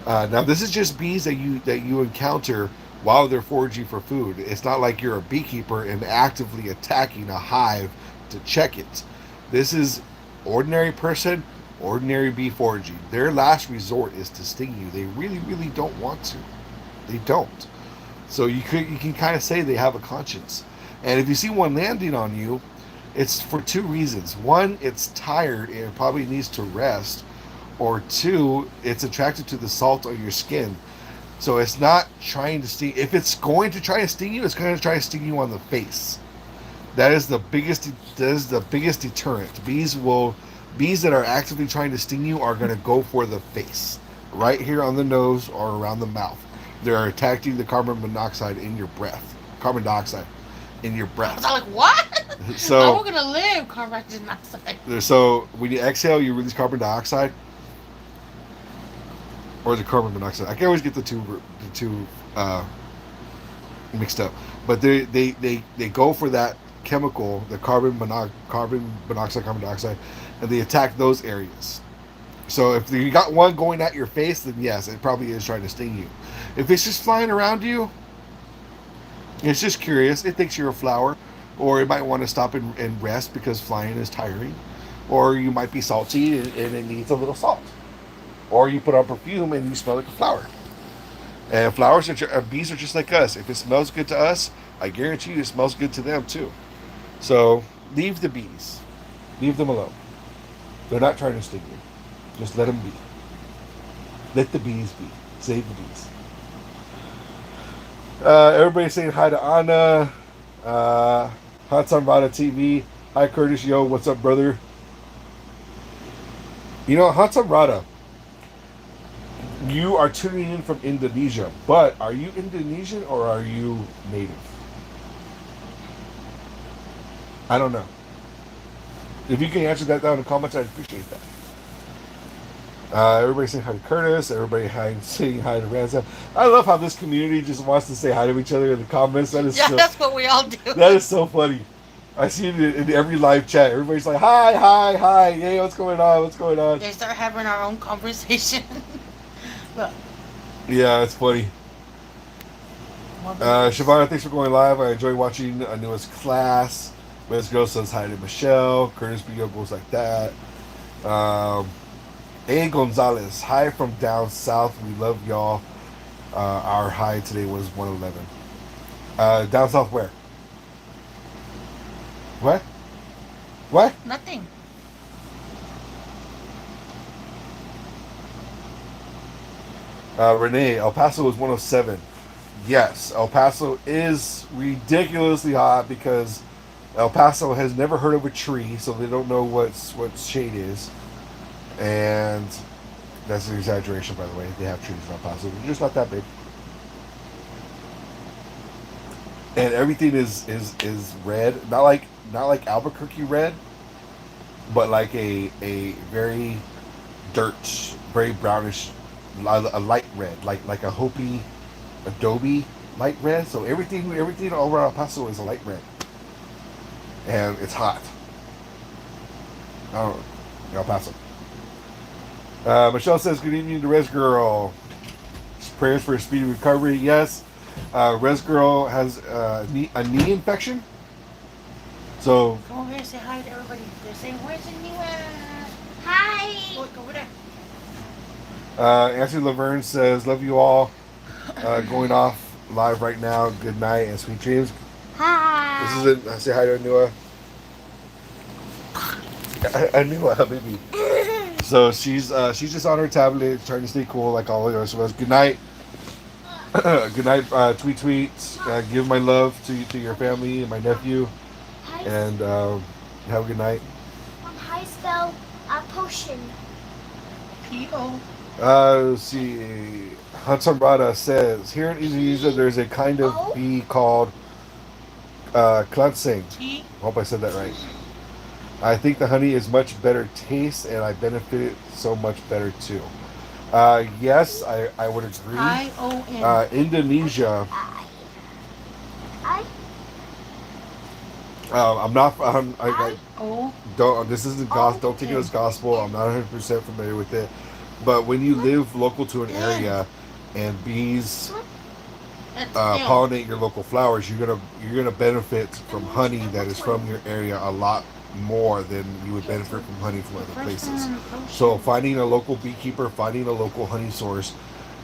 Now this is just bees that you encounter while they're foraging for food. It's not like you're a beekeeper and actively attacking a hive to check it. This is ordinary person, ordinary bee foraging. Their last resort is to sting you. They really, really don't want to. They don't. So you can kind of say they have a conscience. And if you see one landing on you, it's for two reasons. One, it's tired and it probably needs to rest. Or two, it's attracted to the salt on your skin. So it's not trying to sting. If it's going to try to sting you, it's going to try to sting you on the face. That is the biggest. That is the biggest deterrent. Bees that are actively trying to sting you are going to go for the face, right here on the nose or around the mouth. They're attacking the carbon monoxide in your breath. Carbon dioxide in your breath. I was like, what? So how we're gonna live? Carbon dioxide. So when you exhale, you release carbon dioxide, or the carbon monoxide. I can always get the two mixed up. But they go for that chemical, the carbon monoxide, carbon dioxide, and they attack those areas. So if you got one going at your face, then yes, it probably is trying to sting you. If it's just flying around you, it's just curious. It thinks you're a flower, or it might want to stop and rest because flying is tiring, or you might be salty and it needs a little salt, or you put on perfume and you smell like a flower. And bees are just like us. If it smells good to us, I guarantee you it smells good to them too. So leave the bees, leave them alone. They're not trying to sting you. Just let them be. Let the bees be. Save the bees. Everybody's saying hi to Anna. Hot Rada TV. Hi Curtis, yo, what's up, brother? You know, Hot Rada, you are tuning in from Indonesia, but are you Indonesian or are you native? I don't know. If you can answer that down in the comments, I'd appreciate that. Everybody saying hi to Curtis. Everybody saying hi to Ransom. I love how this community just wants to say hi to each other in the comments. That is That's what we all do. That is so funny. I see it in every live chat. Everybody's like, hi, hi, hi. Hey, what's going on? What's going on? They start having our own conversation. Look. Yeah, it's funny. Shavana, thanks for going live. I enjoy watching newest class. Wes Girl says hi to Michelle. Curtis Bio goes like that. A. Gonzalez, hi from down south. We love y'all. Our high today was 111. Down south where? What? What? Nothing. Renee, El Paso is 107. Yes, El Paso is ridiculously hot because El Paso has never heard of a tree, so they don't know what shade is. And that's an exaggeration, by the way. They have trees in El Paso. They're just not that big. And everything is red. Not like Albuquerque red, but like a very dirt, very brownish, a light red, like a Hopi adobe light red. So everything all around El Paso is a light red. And it's hot. Oh, El Paso. Michelle says, good evening to Res Girl. Prayers for a speedy recovery. Yes. Res Girl has a knee infection. So. Come over here and say hi to everybody. They're saying, where's the new Hi. Look over there. Anthony Laverne says, love you all. Going off live right now. Good night and sweet dreams. Hi. This is it. Say hi to Anua. Anua, baby. So she's just on her tablet trying to stay cool like all the rest of us. Good night. Good night. Tweet. Give my love to your family and my nephew, and have a good night. How spell potion? P.O. Let's see. Hansamrada says here in Indonesia there's a kind of bee called klansing. T. Hope I said that right. I think the honey is much better taste, and I benefit so much better too. Yes, I would agree. I-O-N. Indonesia. I I'm not. I O. don't. This isn't gospel. Don't take it as gospel. I'm not 100% familiar with it. But when you live local to an area, and bees That's pollinate your local flowers, you're gonna benefit from honey that is from your area a lot more than you would benefit from honey from other places. So finding a local beekeeper, finding a local honey source,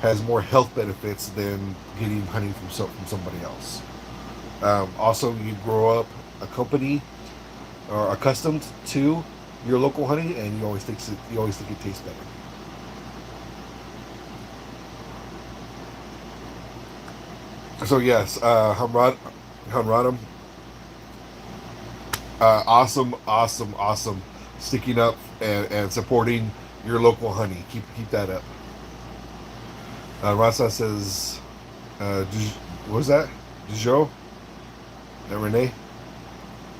has more health benefits than getting honey from somebody else. Also, you grow up accompanied or accustomed to your local honey, and you always think it tastes better. So yes, Hamradam, awesome, sticking up and supporting your local honey. Keep that up. Rasa says, what was that? Dijon? And Renee?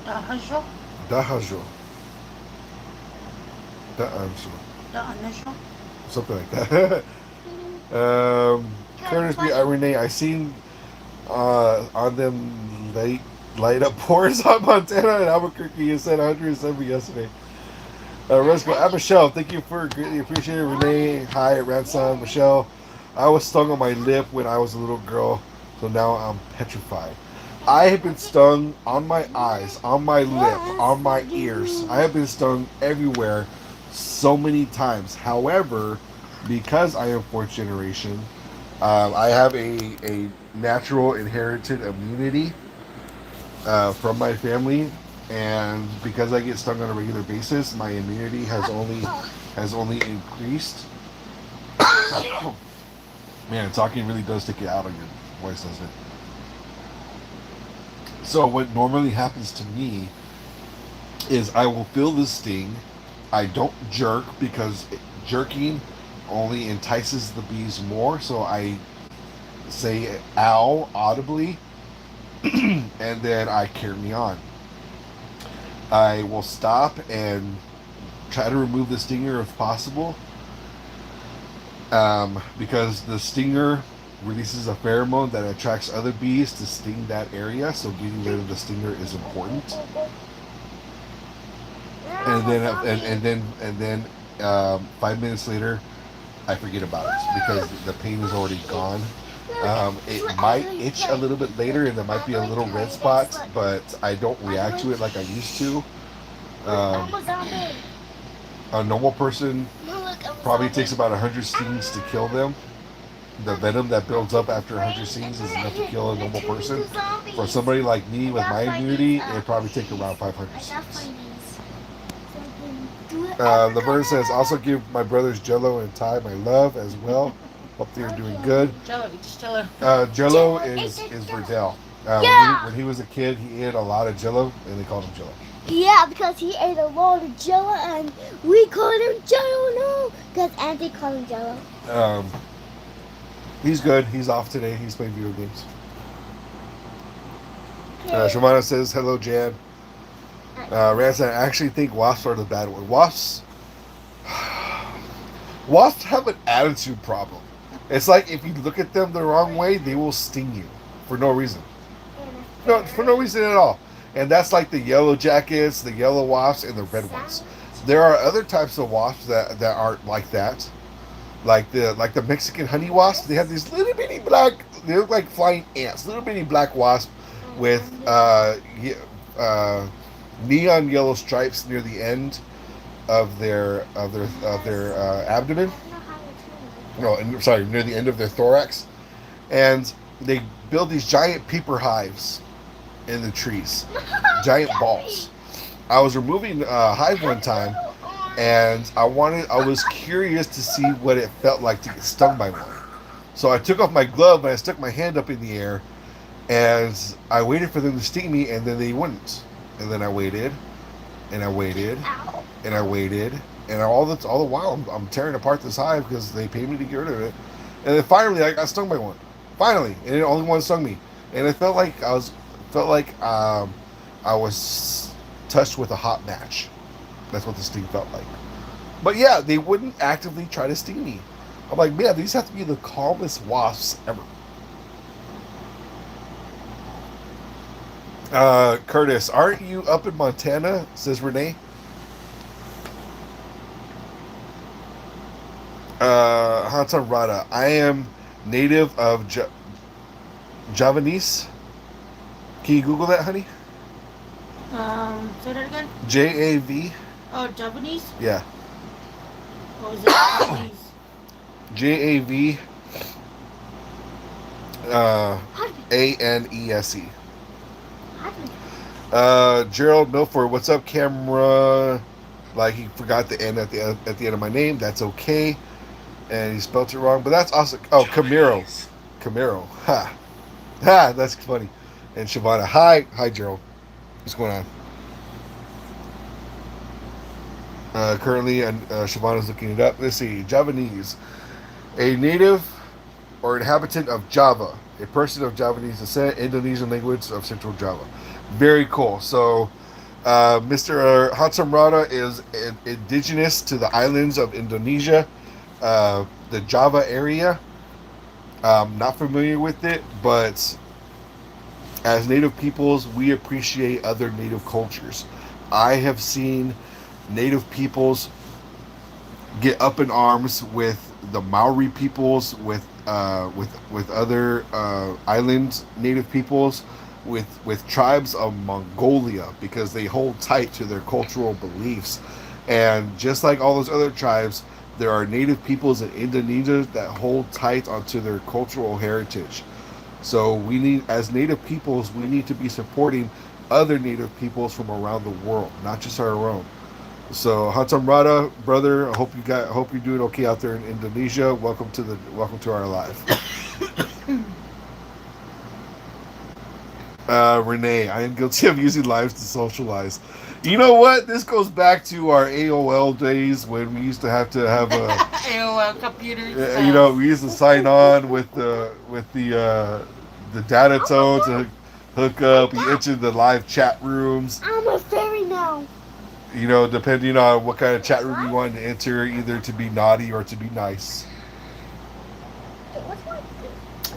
Dahajo. Dahajo. Dahajo. Something like that. Curtis B. Renee, I seen on them light up pours on Montana and Albuquerque. You said 170 yesterday. Roscoe, Michelle, thank you for greatly appreciated. Renee, hi, Ransom, Michelle. I was stung on my lip when I was a little girl, so now I'm petrified. I have been stung on my eyes, on my lip, on my ears. I have been stung everywhere so many times. However, because I am fourth generation, I have a natural inherited immunity from my family, and because I get stung on a regular basis, my immunity has only increased. Man, talking really does take it out of your voice, doesn't it? So what normally happens to me is I will feel the sting. I don't jerk because jerking only entices the bees more. So I say ow audibly and then I carry on. I will stop and try to remove the stinger if possible. Because the stinger releases a pheromone that attracts other bees to sting that area, so getting rid of the stinger is important. And then 5 minutes later, I forget about it because the pain is already gone. It might itch a little bit later, and there might be a little red spot, but I don't react to it like I used to. A normal person probably takes about 100 stings to kill them. The venom that builds up after 100 stings is enough to kill a normal person. For somebody like me with my immunity, it'd probably take around 500 stings. Laverne says, also give my brothers Jello and Ty my love as well. Hope they're doing good. Jello, just tell her. Jello is Verdell. When he was a kid, he ate a lot of Jello, and they called him Jello. Yeah, because he ate a lot of Jello, and we called him Jello now. Because Auntie called him Jello. He's good. He's off today. He's playing video games. Shamana says, hello, Jan. Ransom, I actually think wasps are the bad one. Wasps have an attitude problem. It's like if you look at them the wrong way, they will sting you for no reason. No, for no reason at all. And that's like the yellow jackets, the yellow wasps, and the red ones. There are other types of wasps that aren't like that. Like the Mexican honey wasp, they have these little bitty black, they look like flying ants, little bitty black wasp with neon yellow stripes near the end of their abdomen. No, sorry, near the end of their thorax. And they build these giant peeper hives in the trees, giant balls. I was removing a hive one time, and I was curious to see what it felt like to get stung by one. So I took off my glove and I stuck my hand up in the air, and I waited for them to sting me, and then they wouldn't. And then I waited, and I waited, and I waited, and all the while I'm tearing apart this hive because they paid me to get rid of it. And then finally I got stung by one. Finally, and the only one stung me, and it felt like I was touched with a hot match. That's what the sting felt like. But yeah, they wouldn't actively try to sting me. I'm like, man, these have to be the calmest wasps ever. Curtis, aren't you up in Montana? Says Renee. Hansan Rada, I am native of Javanese. Can you Google that, honey? Say that again. JAV. Oh, Japanese? Yeah. Or is it Japanese? JAV. ANESE. Gerald Milford, what's up, camera? Like he forgot the N at the end of my name. That's okay, and he spelled it wrong. But that's awesome. Oh, Camaro. Ha, ha. That's funny. And Shavana, hi, Gerald. What's going on? Currently, Shavana's looking it up. Let's see. Javanese, a native or inhabitant of Java, a person of Javanese descent, Indonesian language of Central Java. Very cool. So, Mr. Hansam Rada is indigenous to the islands of Indonesia, the Java area. Not familiar with it, but as Native peoples, we appreciate other Native cultures. I have seen Native peoples get up in arms with the Maori peoples, with other island Native peoples, with tribes of Mongolia, because they hold tight to their cultural beliefs. And just like all those other tribes, there are Native peoples in Indonesia that hold tight onto their cultural heritage. So we need, as Native peoples, we need to be supporting other Native peoples from around the world, not just our own. So Hansam Rada, brother, I hope you're doing okay out there in Indonesia. Welcome to our live. Renee, I am guilty of using lives to socialize. You know what? This goes back to our AOL days when we used to have a AOL computers. you know, we used to sign on with the data tone to hook up. You entered the live chat rooms. I'm a fairy now. You know, depending on what kind of chat room you wanted to enter, either to be naughty or to be nice.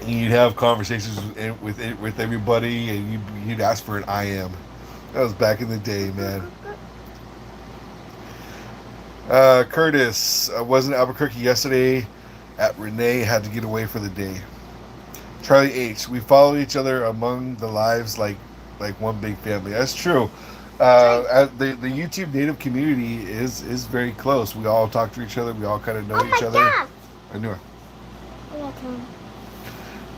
You'd have conversations with everybody, and you'd ask for an IM. That was back in the day, man. Curtis, I was in Albuquerque yesterday at Renee, had to get away for the day. Charlie H, we follow each other among the lives like one big family. That's true. The YouTube Native community is very close. We all talk to each other. We all kind of know each other. God. I knew it.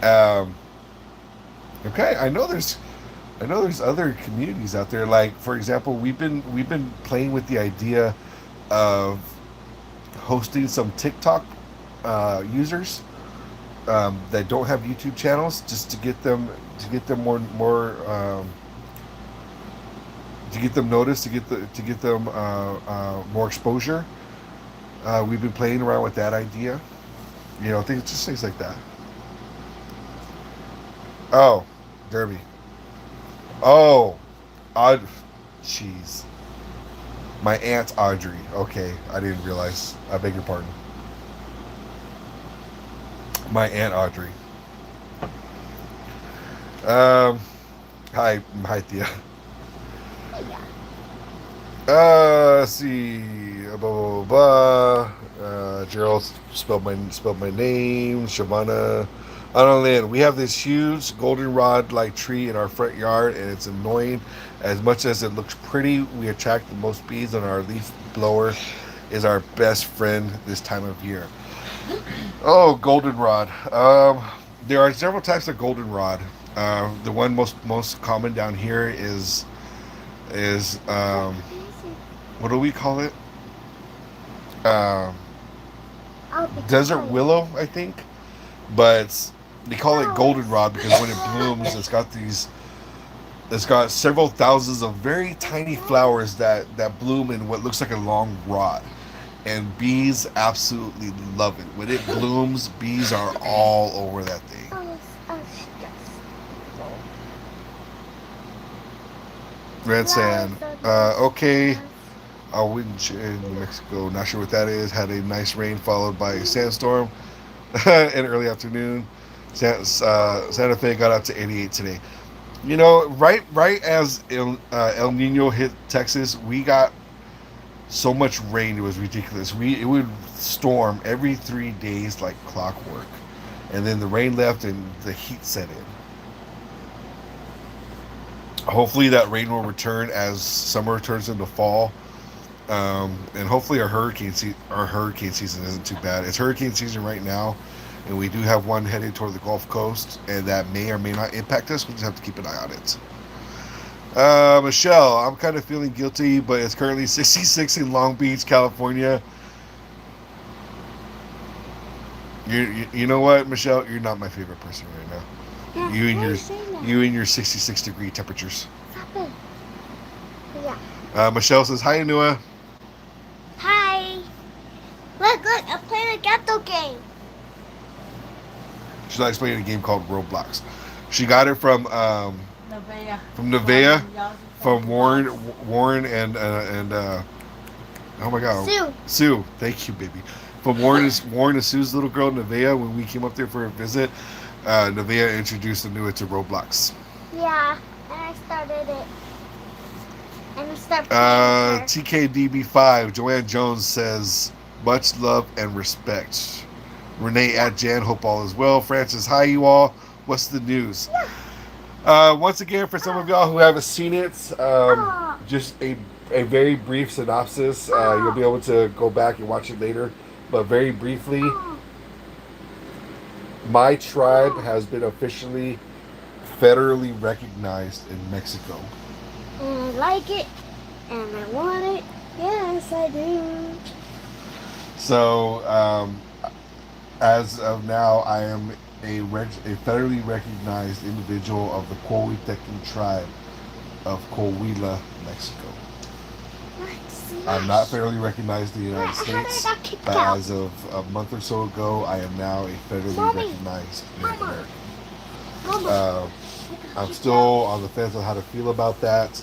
Yeah, Okay, I know there's other communities out there. Like, for example, we've been playing with the idea of hosting some TikTok users that don't have YouTube channels, just to get them more to get them noticed, to get them more exposure. We've been playing around with that idea. You know, things like that. Oh, Derby. Oh, jeez. My Aunt Audrey. Okay, I didn't realize. I beg your pardon. My Aunt Audrey. Hi, Thea. Let's see. Blah blah blah. Gerald spelled my name. Shavana. On land, we have this huge goldenrod-like tree in our front yard, and it's annoying. As much as it looks pretty, we attract the most bees, and our leaf blower is our best friend this time of year. Oh, goldenrod. There are several types of goldenrod. The one most common down here is what do we call it? Um, Desert willow, I think. But they call it goldenrod because when it blooms, it's got several thousands of very tiny flowers that bloom in what looks like a long rod. And bees absolutely love it. When it blooms, bees are all over that thing. Red sand. Okay. A wind in New Mexico. Not sure what that is. Had a nice rain followed by a sandstorm in early afternoon. Santa Fe got up to 88 today. You know, right as El Nino hit Texas, we got so much rain. It was ridiculous. It would storm every 3 days like clockwork, and then the rain left and the heat set in. Hopefully that rain will return as summer turns into fall, and hopefully our hurricane season isn't too bad. It's hurricane season right now, and we do have one headed toward the Gulf Coast, and that may or may not impact us. We just have to keep an eye on it. Michelle, I'm kind of feeling guilty, but it's currently 66 in Long Beach, California. You know what, Michelle? You're not my favorite person right now. Yeah, You and your 66-degree temperatures. Stop it. Yeah. Michelle says, hi, Noah. Hi. Look, I'm playing a Gato game. She's not explaining a game called Roblox. She got it from Nevaeh. Nevaeh, from Warren and oh my God, Sue. Thank you, baby. From Warren and Sue's little girl Nevaeh. When we came up there for a visit, Nevaeh introduced Anua to Roblox. Yeah, and I started it. And I started playing TKDB5, Joanne Jones says, much love and respect. Renee at Jan, hope all is well. Francis, hi you all. What's the news? Once again, for some of y'all who haven't seen it, just a very brief synopsis. You'll be able to go back and watch it later. But very briefly, my tribe has been officially federally recognized in Mexico. And I like it. And I want it. Yes, I do. So, as of now, I am a federally recognized individual of the Coahuiltecan tribe of Coahuila, Mexico. I'm not federally recognized in the United States, but as of a month or so ago, I am now a federally recognized Native American. I'm still on the fence on how to feel about that.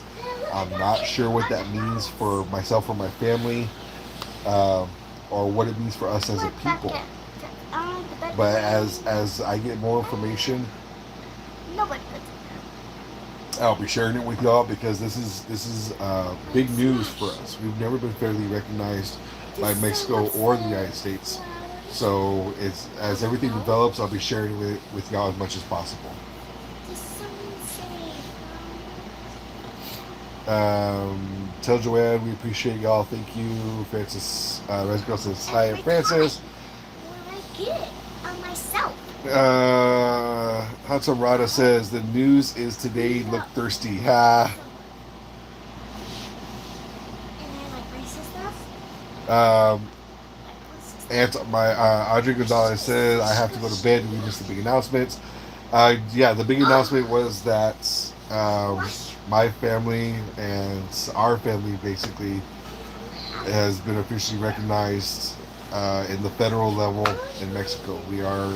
I'm not sure what that means for myself or my family, or what it means for us as a people. But as I get more information, I'll be sharing it with y'all, because this is big news for us. We've never been fairly recognized by Mexico or the United States. So as everything develops, I'll be sharing it with y'all as much as possible. Tell Joanne we appreciate y'all. Thank you. Francis Resco says hi. Francis. I get it on myself. Hanson Rada says the news is today. Look thirsty. Ha. And my Audrey Gonzalez says I have to go to bed. We missed the big announcements. Yeah, the big announcement was that my family and our family basically has been officially recognized in the federal level in Mexico. We are.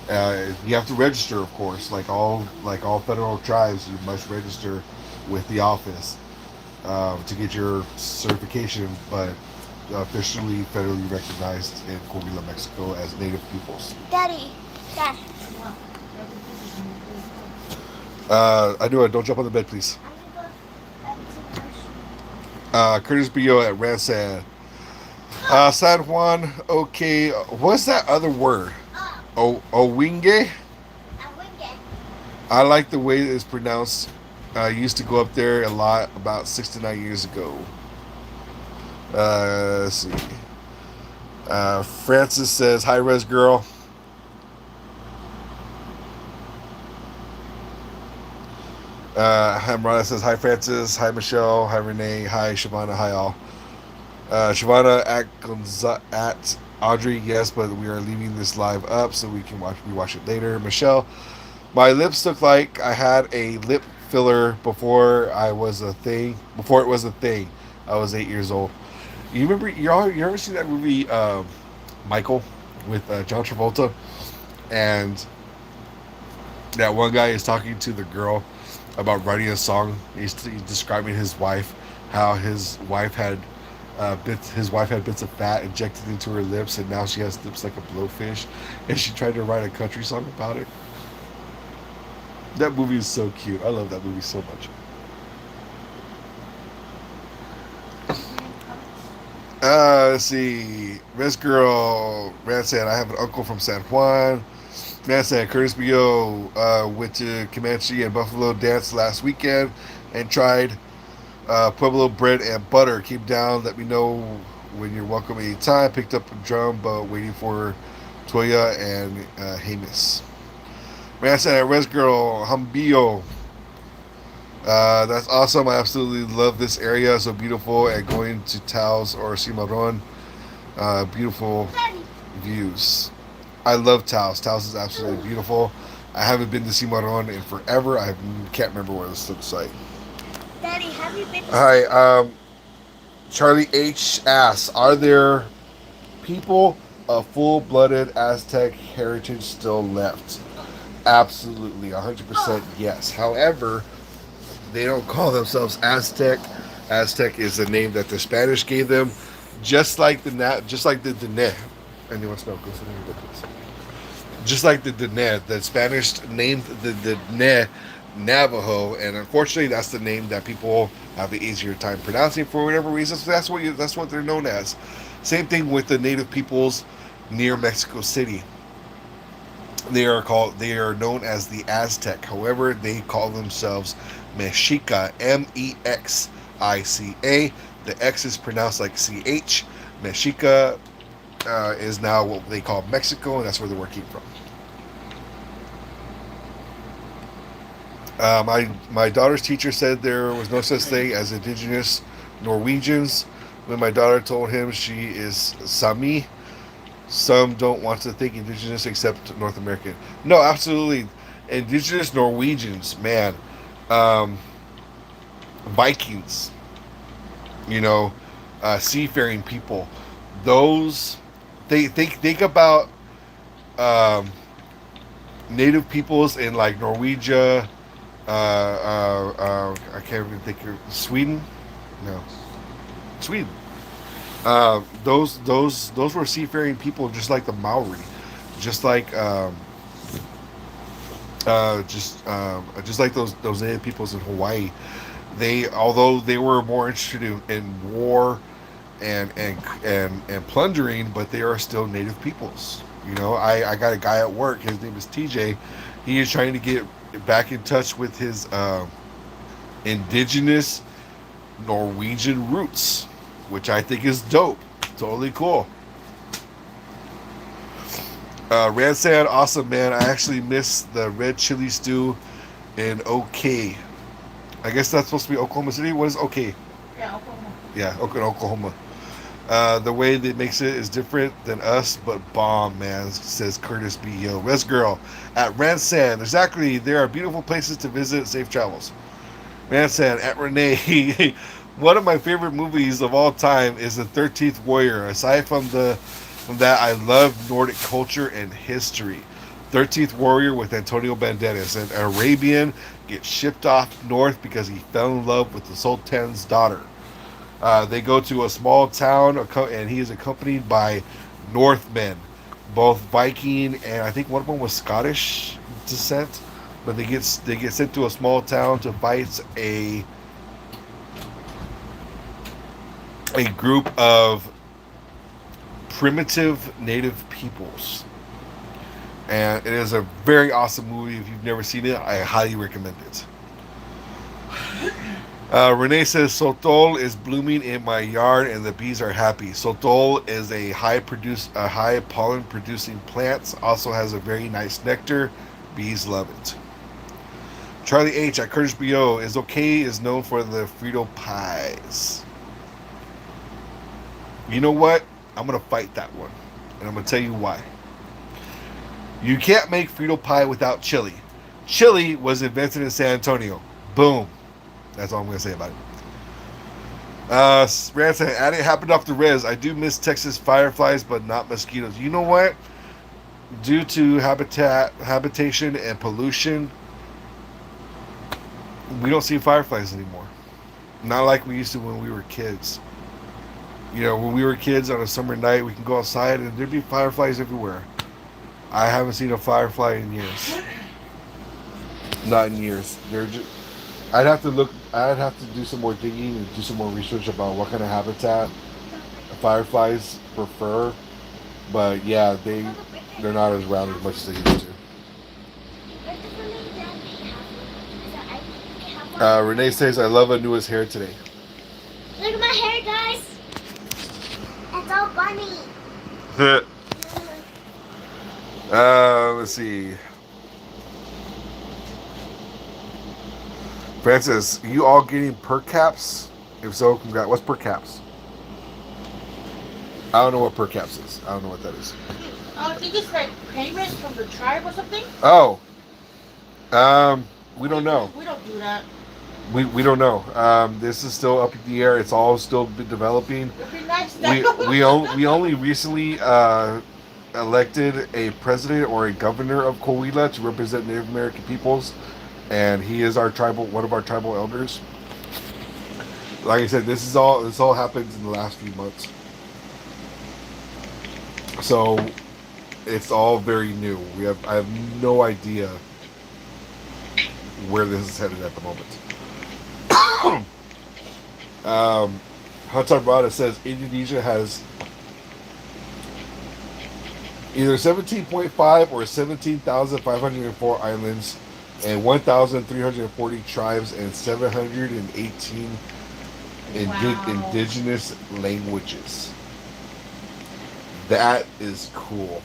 You have to register, of course, like all federal tribes. You must register with the office to get your certification, but officially federally recognized in Coahuila, Mexico, as Native peoples. Daddy. I do it. Don't jump on the bed, please. Curtis B.O. at Ransan. San Juan, okay. What's that other word? Owinge? I like the way it's pronounced. I used to go up there a lot about 6 to 9 years ago. Let's see. Francis says, hi, Res Girl. Hamrana says, hi, Francis. Hi, Michelle. Hi, Renee. Hi, Shavana. Hi, all. Shavana at Audrey, yes, but we are leaving this live up so we can watch it later. Michelle, my lips look like I had a lip filler before it was a thing. I was 8 years old. You remember? You ever see that movie, Michael, with John Travolta, and that one guy is talking to the girl about writing a song. He's describing his wife, how his wife had bits of fat injected into her lips, and now she has lips like a blowfish, and she tried to write a country song about it. That movie is so cute. I love that movie so much. Let's see. Res Girl, Ran said, I have an uncle from San Juan. Man said, Curtis B.O. Went to Comanche and Buffalo Dance last weekend and tried Pueblo bread and butter. Keep down. Let me know when you're welcome anytime. Picked up a drum, but waiting for Toya and Hamis. Man said, Res Girl, Humbillo. That's awesome. I absolutely love this area. So beautiful. And going to Taos or Cimarron. Beautiful views. I love Taos. Taos is absolutely beautiful. I haven't been to Cimarron in forever. I can't remember where this looks like. Daddy, have you been to Hi, Charlie H. asks, are there people of full-blooded Aztec heritage still left? Absolutely, 100% yes. However, they don't call themselves Aztec. Aztec is the name that the Spanish gave them, just like the Dene. Anyone know? Go sit in please. Just like the Dene, the Spanish named the Dene Navajo, and unfortunately, that's the name that people have an easier time pronouncing for whatever reason. So that's what they're known as. Same thing with the native peoples near Mexico City. They are known as the Aztec. However, they call themselves Mexica, Mexica. The X is pronounced like CH. Mexica is now what they call Mexico, and that's where the word came from. My daughter's teacher said there was no such thing as indigenous Norwegians. When my daughter told him she is Sami, some don't want to think indigenous except North American. No, absolutely. Indigenous Norwegians, man. Vikings, seafaring people. Those, they think about native peoples in like Norwegia. I can't even think of Sweden. No, Sweden. Those were seafaring people, just like the Maori, just like just like those native peoples in Hawaii. Although they were more interested in war and plundering, but they are still native peoples. I got a guy at work. His name is TJ. He is trying to get back in touch with his indigenous Norwegian roots, which I think is dope. Totally cool. Ransan, awesome, man. I actually missed the red chili stew in OK. I guess that's supposed to be Oklahoma City. What is OK? Yeah, Oklahoma. Yeah, Oklahoma. The way that makes it is different than us, but bomb, man, says Curtis B. Yo. Res Girl at Ransan. Exactly. There are beautiful places to visit. Safe travels. Ransan at Renee. One of my favorite movies of all time is The 13th Warrior. Aside from that, I love Nordic culture and history. 13th Warrior with Antonio Banderas. An Arabian gets shipped off north because he fell in love with the Sultan's daughter. They go to a small town, and he is accompanied by Northmen, both Viking and I think one of them was Scottish descent. But they get sent to a small town to fight a group of primitive native peoples. And it is a very awesome movie. If you've never seen it, I highly recommend it. Renee says, Sotol is blooming in my yard and the bees are happy. Sotol is a high pollen producing plant. Also has a very nice nectar. Bees love it. Charlie H at Curtis BO is okay. Is known for the Frito pies. You know what? I'm gonna fight that one, and I'm gonna tell you why. You can't make Frito pie without chili. Chili was invented in San Antonio. Boom. That's all I'm gonna say about it. Rand said, "Adding happened off the res. I do miss Texas fireflies, but not mosquitoes. You know what? Due to habitation, and pollution, we don't see fireflies anymore. Not like we used to when we were kids. You know, when we were kids on a summer night, we can go outside and there'd be fireflies everywhere. I haven't seen a firefly in years. Not in years. They're just, I'd have to look. I'd have to do some more digging and do some more research about what kind of habitat fireflies prefer. But yeah, they're not as around as much as they used to. Renee says, "I love Anua's hair today." Look at my hair, guys. It's all bunny. Let's see. Francis, you all getting per caps? If so, congrats. What's per caps? I don't know what per caps is. I don't know what that is. I think it's like payments from the tribe or something. Oh. We don't know. We don't do that. We don't know. This is still up in the air. It's all still been developing. It'd be nice We only recently elected a president or a governor of Coahuila to represent Native American peoples, and he is one of our tribal elders. Like I said, this all happens in the last few months, so it's all very new. I have no idea where this is headed at the moment. Hunter Rada says Indonesia has either 17.5 or 17,504 islands and 1,340 tribes and 718 indigenous languages. That is cool.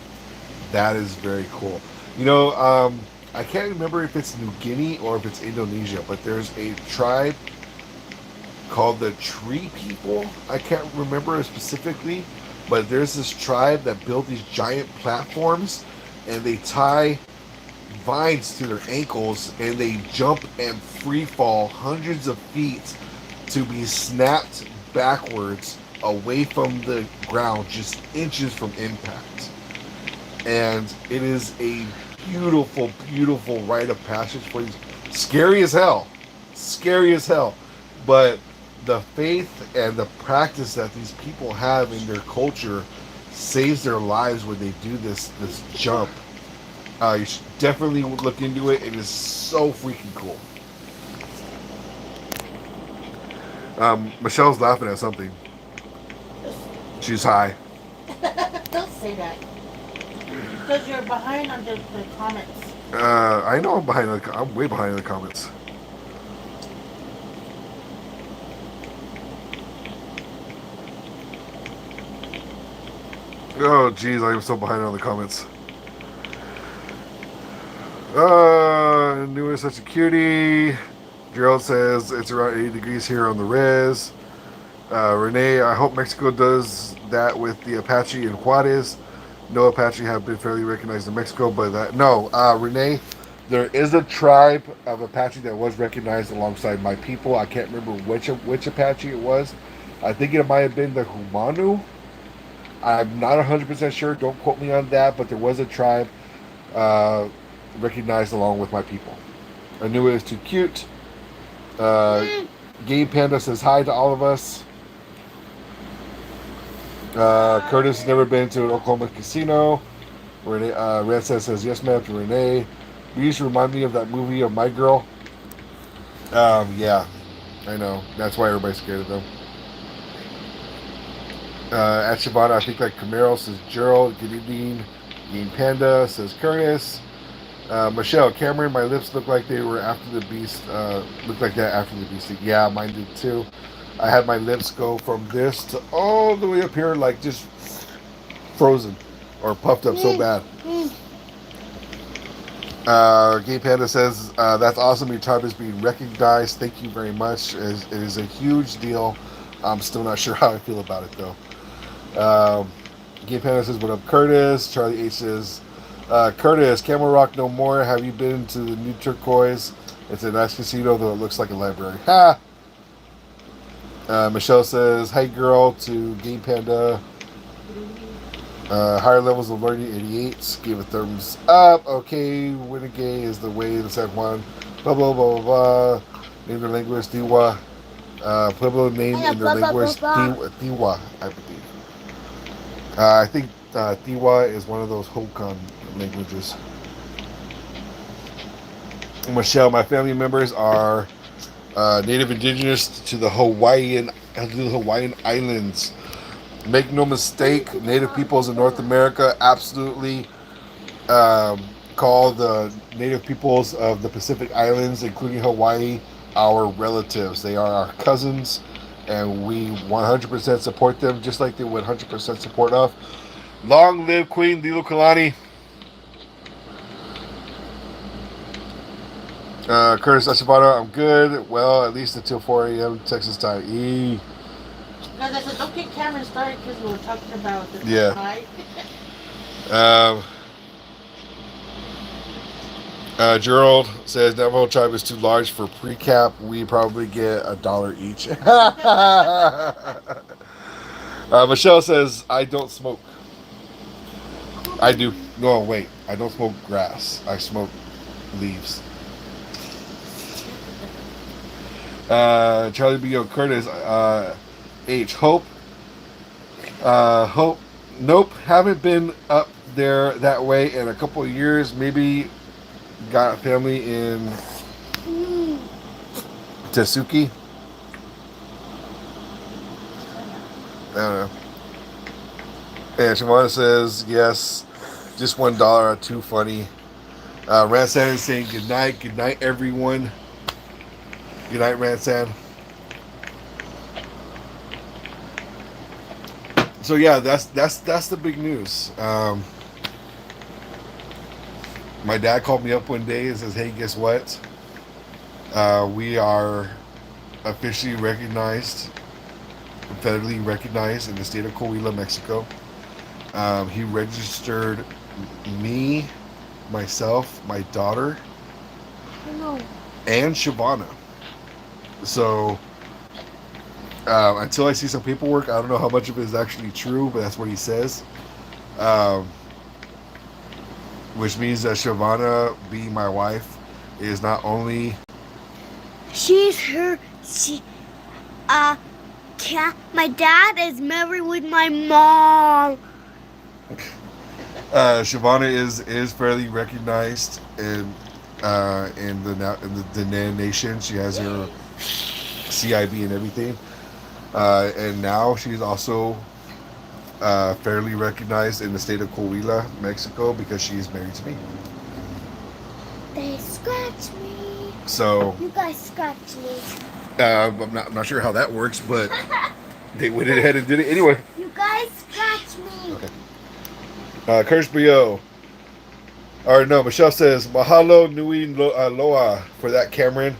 That is very cool. You know, I can't remember if it's New Guinea or if it's Indonesia, but there's a tribe called the Tree People. I can't remember specifically, but there's this tribe that built these giant platforms and they tie vines to their ankles and they jump and free fall hundreds of feet to be snapped backwards away from the ground, just inches from impact. And it is a beautiful, beautiful rite of passage for these. Scary as hell. But the faith and the practice that these people have in their culture saves their lives when they do this jump. You should definitely look into it. It is so freaking cool. Michelle's laughing at something. She's high. Don't say that. Because you're behind on the comments. I know I'm way behind in the comments. Oh, jeez, I am so behind on the comments. New is such a cutie. Gerald says it's around 80 degrees here on the res. Renee, I hope Mexico does that with the Apache in Juarez. No Apache have been fairly recognized in Mexico, but Renee, there is a tribe of Apache that was recognized alongside my people. I can't remember which Apache it was. I think it might have been the Humanu. I'm not 100% sure. Don't quote me on that, but there was a tribe recognized along with my people. I knew it was too cute. Game Panda says hi to all of us. Curtis has never been to an Oklahoma casino. Red says yes, ma'am, to Renee. You used to remind me of that movie of My Girl. Yeah, I know. That's why everybody's scared of them. At Shabana, I think like Camaro says Gerald. Good evening. Game Panda says Curtis. Michelle, Cameron, my lips look like they were after the beast. Looked like that after the beast. Yeah, mine did too. I had my lips go from this to all the way up here, like just frozen or puffed up so bad. Gay Panda says, that's awesome. Your tribe is being recognized. Thank you very much. It is a huge deal. I'm still not sure how I feel about it, though. Gay Panda says, what up, Curtis? Charlie H says, Curtis, Camel Rock no more. Have you been to the new Turquoise? It's a nice casino, though it looks like a library. Ha! Michelle says, hi, girl, to Gay Panda. Higher levels of learning, 88. Give a thumbs up. Okay, Winnebago is the way to San Juan. Blah, blah, blah, blah, blah. Name the language, Tiwa. Pueblo name in the language, Tiwa, I believe. I think Tiwa is one of those Hokan languages. Michelle, my family members are native indigenous to the Hawaiian Islands. Make no mistake, native peoples in North America absolutely call the native peoples of the Pacific Islands, including Hawaii, our relatives. They are our cousins, and we 100% support them, just like they would 100% support us. Long live Queen Lilu Kalani. Curtis Ashibata, I'm good. Well, at least until 4 a.m. Texas time. Because I said, don't get Cameron started because we were talking about the Yeah. fight. Gerald says Navajo tribe is too large for pre-cap. We probably get $1 each. Michelle says I don't smoke. I do. No, wait. I don't smoke grass. I smoke leaves. Charlie B.O. Curtis. H. Hope. Hope. Nope. Haven't been up there that way in a couple of years. Maybe got family in Tesuki. I don't know. And Shimona says, yes, just $1. Too funny. Ransan is saying good night, everyone. Good night, Ransan. So yeah, that's the big news. My dad called me up one day and says, hey, guess what? We are officially recognized, federally recognized in the state of Coahuila, Mexico. He registered me, myself, my daughter, and Shavana. So until I see some paperwork, I don't know how much of it is actually true, but that's what he says. Which means that Shavana, being my wife, is not only my dad is married with my mom. Shavana is fairly recognized in the Diné Nation. She has her CIB and everything, and now she's also fairly recognized in the state of Coahuila, Mexico, because she is married to me. They scratched me. So you guys scratched me. I'm not sure how that works, but they went ahead and did it anyway. You guys scratched me. Okay. Curtis Brio. Or no, Michelle says, Mahalo Nui Loa for that, Cameron.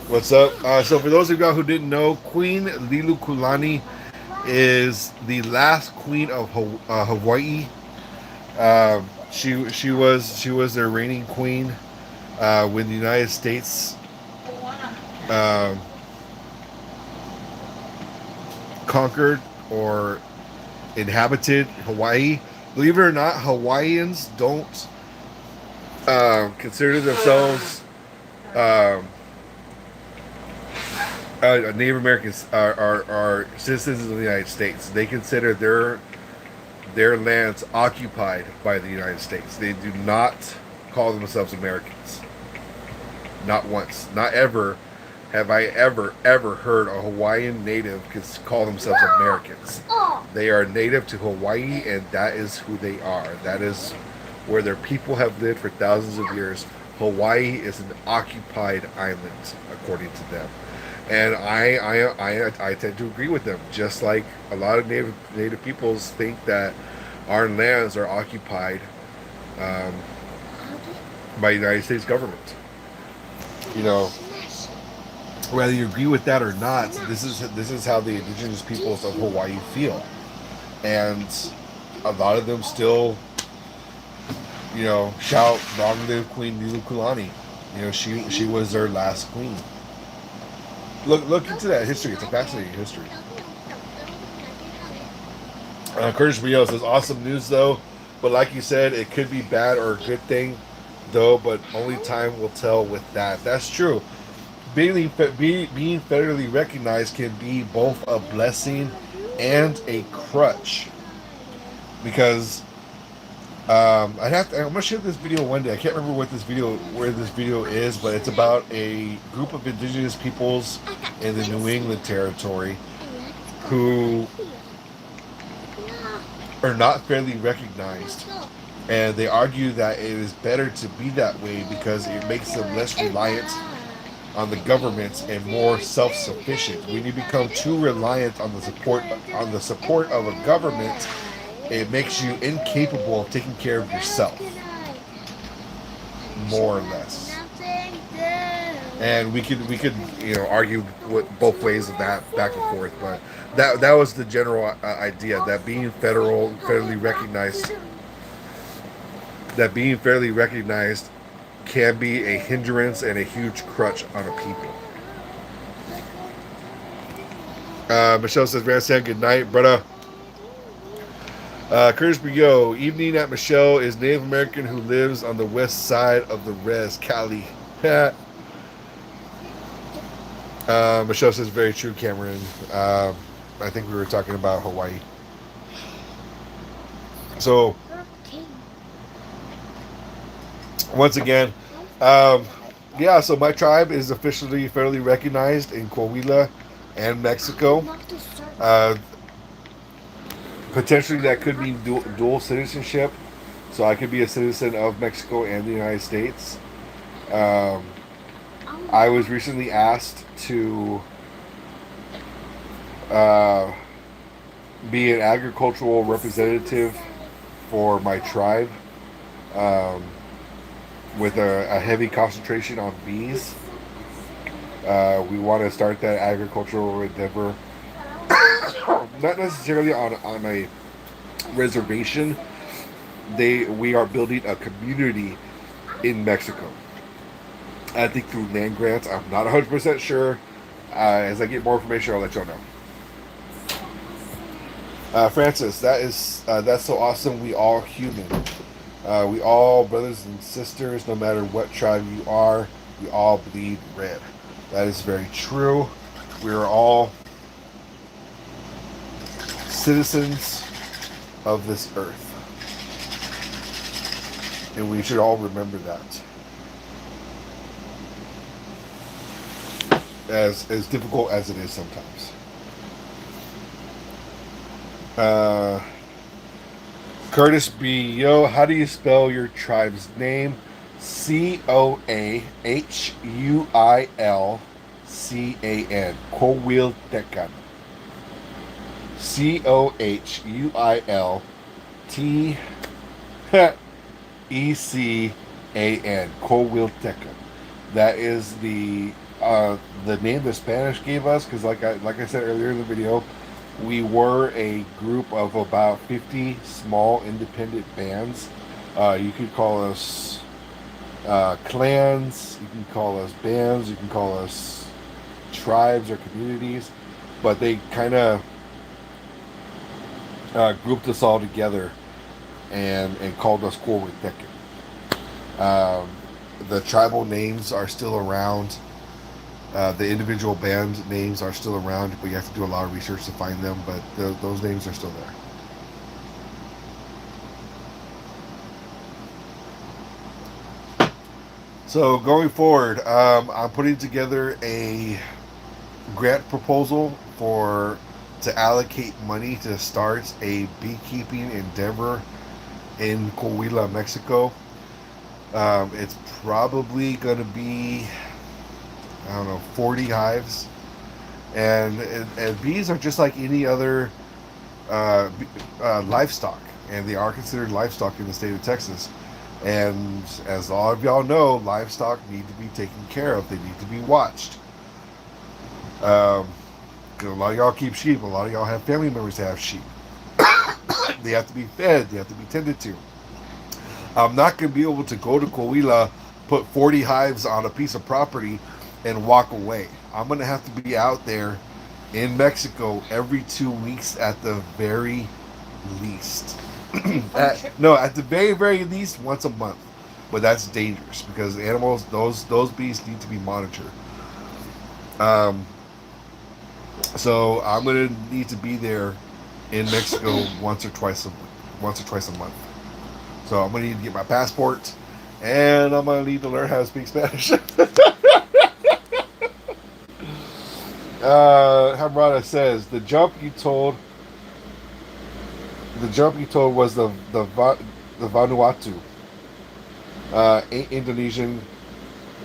What's up? So for those of you who didn't know, Queen Lilu Kulani is the last queen of Hawaii. She was their reigning queen when the United States conquered or inhabited Hawaii. Believe it or not, Hawaiians don't consider themselves Native Americans are citizens of the United States. They consider their lands occupied by the United States. They do not call themselves Americans. Not once, not ever have I ever heard a Hawaiian native call themselves Americans. They are native to Hawaii, and that is who they are. That is where their people have lived for thousands of years. Hawaii is an occupied island, according to them. And I tend to agree with them. Just like a lot of native peoples think that our lands are occupied by the United States government. You know, whether you agree with that or not, this is how the indigenous peoples of Hawaii feel, and a lot of them still, you know, shout "Long live Queen Liliuokalani." You know, she was their last queen. Look into that history. It's a fascinating history. Curtis Rio says, awesome news though, but like you said, it could be bad or a good thing though, but only time will tell with that. That's true. Being federally recognized can be both a blessing and a crutch, because I'm gonna share this video one day. I can't remember where this video is, but it's about a group of indigenous peoples in the New England territory who are not fairly recognized, and they argue that it is better to be that way because it makes them less reliant on the government and more self-sufficient. When you become too reliant on the support of a government, it makes you incapable of taking care of yourself, more or less. And we could you know, argue with both ways of that, back and forth, but that was the general idea, that being federally recognized can be a hindrance and a huge crutch on a people. Michelle says, "Man, Sam, good night, brother." Curtis Brio, evening at Michelle is Native American who lives on the west side of the res, Cali. Michelle says, very true, Cameron. I think we were talking about Hawaii. So, once again, yeah, so my tribe is officially federally recognized in Coahuila and Mexico. Potentially that could mean dual citizenship, so I could be a citizen of Mexico and the United States. I was recently asked to be an agricultural representative for my tribe, with a heavy concentration on bees. We want to start that agricultural endeavor, not necessarily on a reservation. We are building a community in Mexico. I think through land grants. I'm not 100% sure. As I get more information, I'll let y'all know. Francis, that's so awesome. We all human. We all brothers and sisters, no matter what tribe you are. We all bleed red. That is very true. We are all citizens of this earth, and we should all remember that. As difficult as it is sometimes. Curtis B. Yo, how do you spell your tribe's name? Coahuilcan. Coahuiltecan. Coahuiltecan. Coahuiltecan. That is the name the Spanish gave us, because like I said earlier in the video, we were a group of about 50 small independent bands. You could call us clans, you can call us bands, you can call us tribes or communities, but they kind of grouped us all together and called us Coahuiltecan. The tribal names are still around. The individual band names are still around, but you have to do a lot of research to find them, but those names are still there. So going forward, I'm putting together a grant proposal to allocate money to start a beekeeping endeavor in Coahuila, Mexico. It's probably going to be, 40 hives, and bees are just like any other livestock, and they are considered livestock in the state of Texas. And as all of y'all know, livestock need to be taken care of. They need to be watched. 'Cause a lot of y'all keep sheep. A lot of y'all have family members that have sheep. They have to be fed. They have to be tended to. I'm not going to be able to go to Coahuila, put 40 hives on a piece of property, and walk away. I'm going to have to be out there in Mexico every 2 weeks at the very least. At the very, very least once a month. But that's dangerous because the animals, those beasts need to be monitored. So I'm going to need to be there in Mexico once or twice a month. So I'm going to need to get my passport, and I'm going to need to learn how to speak Spanish. Hamrata says the jump you told was the Vanuatu. Indonesian,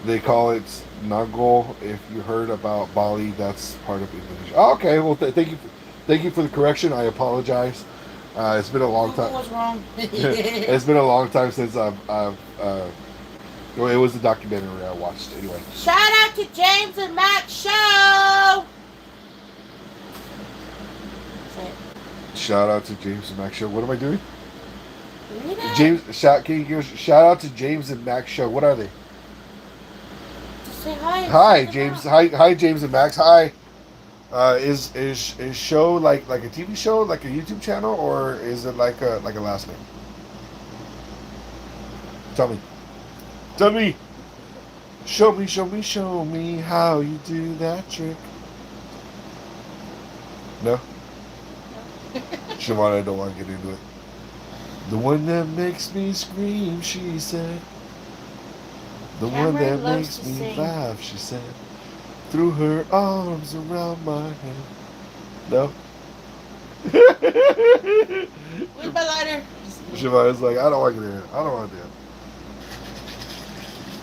they call it Nangol. If you heard about Bali, that's part of Indonesia. Oh, okay, well, thank you for the correction. I apologize. It's been a long time. What was wrong? It's been a long time since well, it was the documentary I watched anyway. Shout out to James and Matt Show. Shout out to James and Max Show. What am I doing? Read it. Can you give shout out to James and Max Show? What are they? Just say hi. Hi, James. Hi, James and Max. Hi. Is show like a TV show, like a YouTube channel, or is it like a last name? Tell me. Show me how you do that trick. No. Shimon, I don't want to get into it. The one that makes me scream, she said. The one that makes me laugh, she said. Threw her arms around my head. No? Where's my lighter? Shimon is like, I don't want to get in it. I don't want to do it.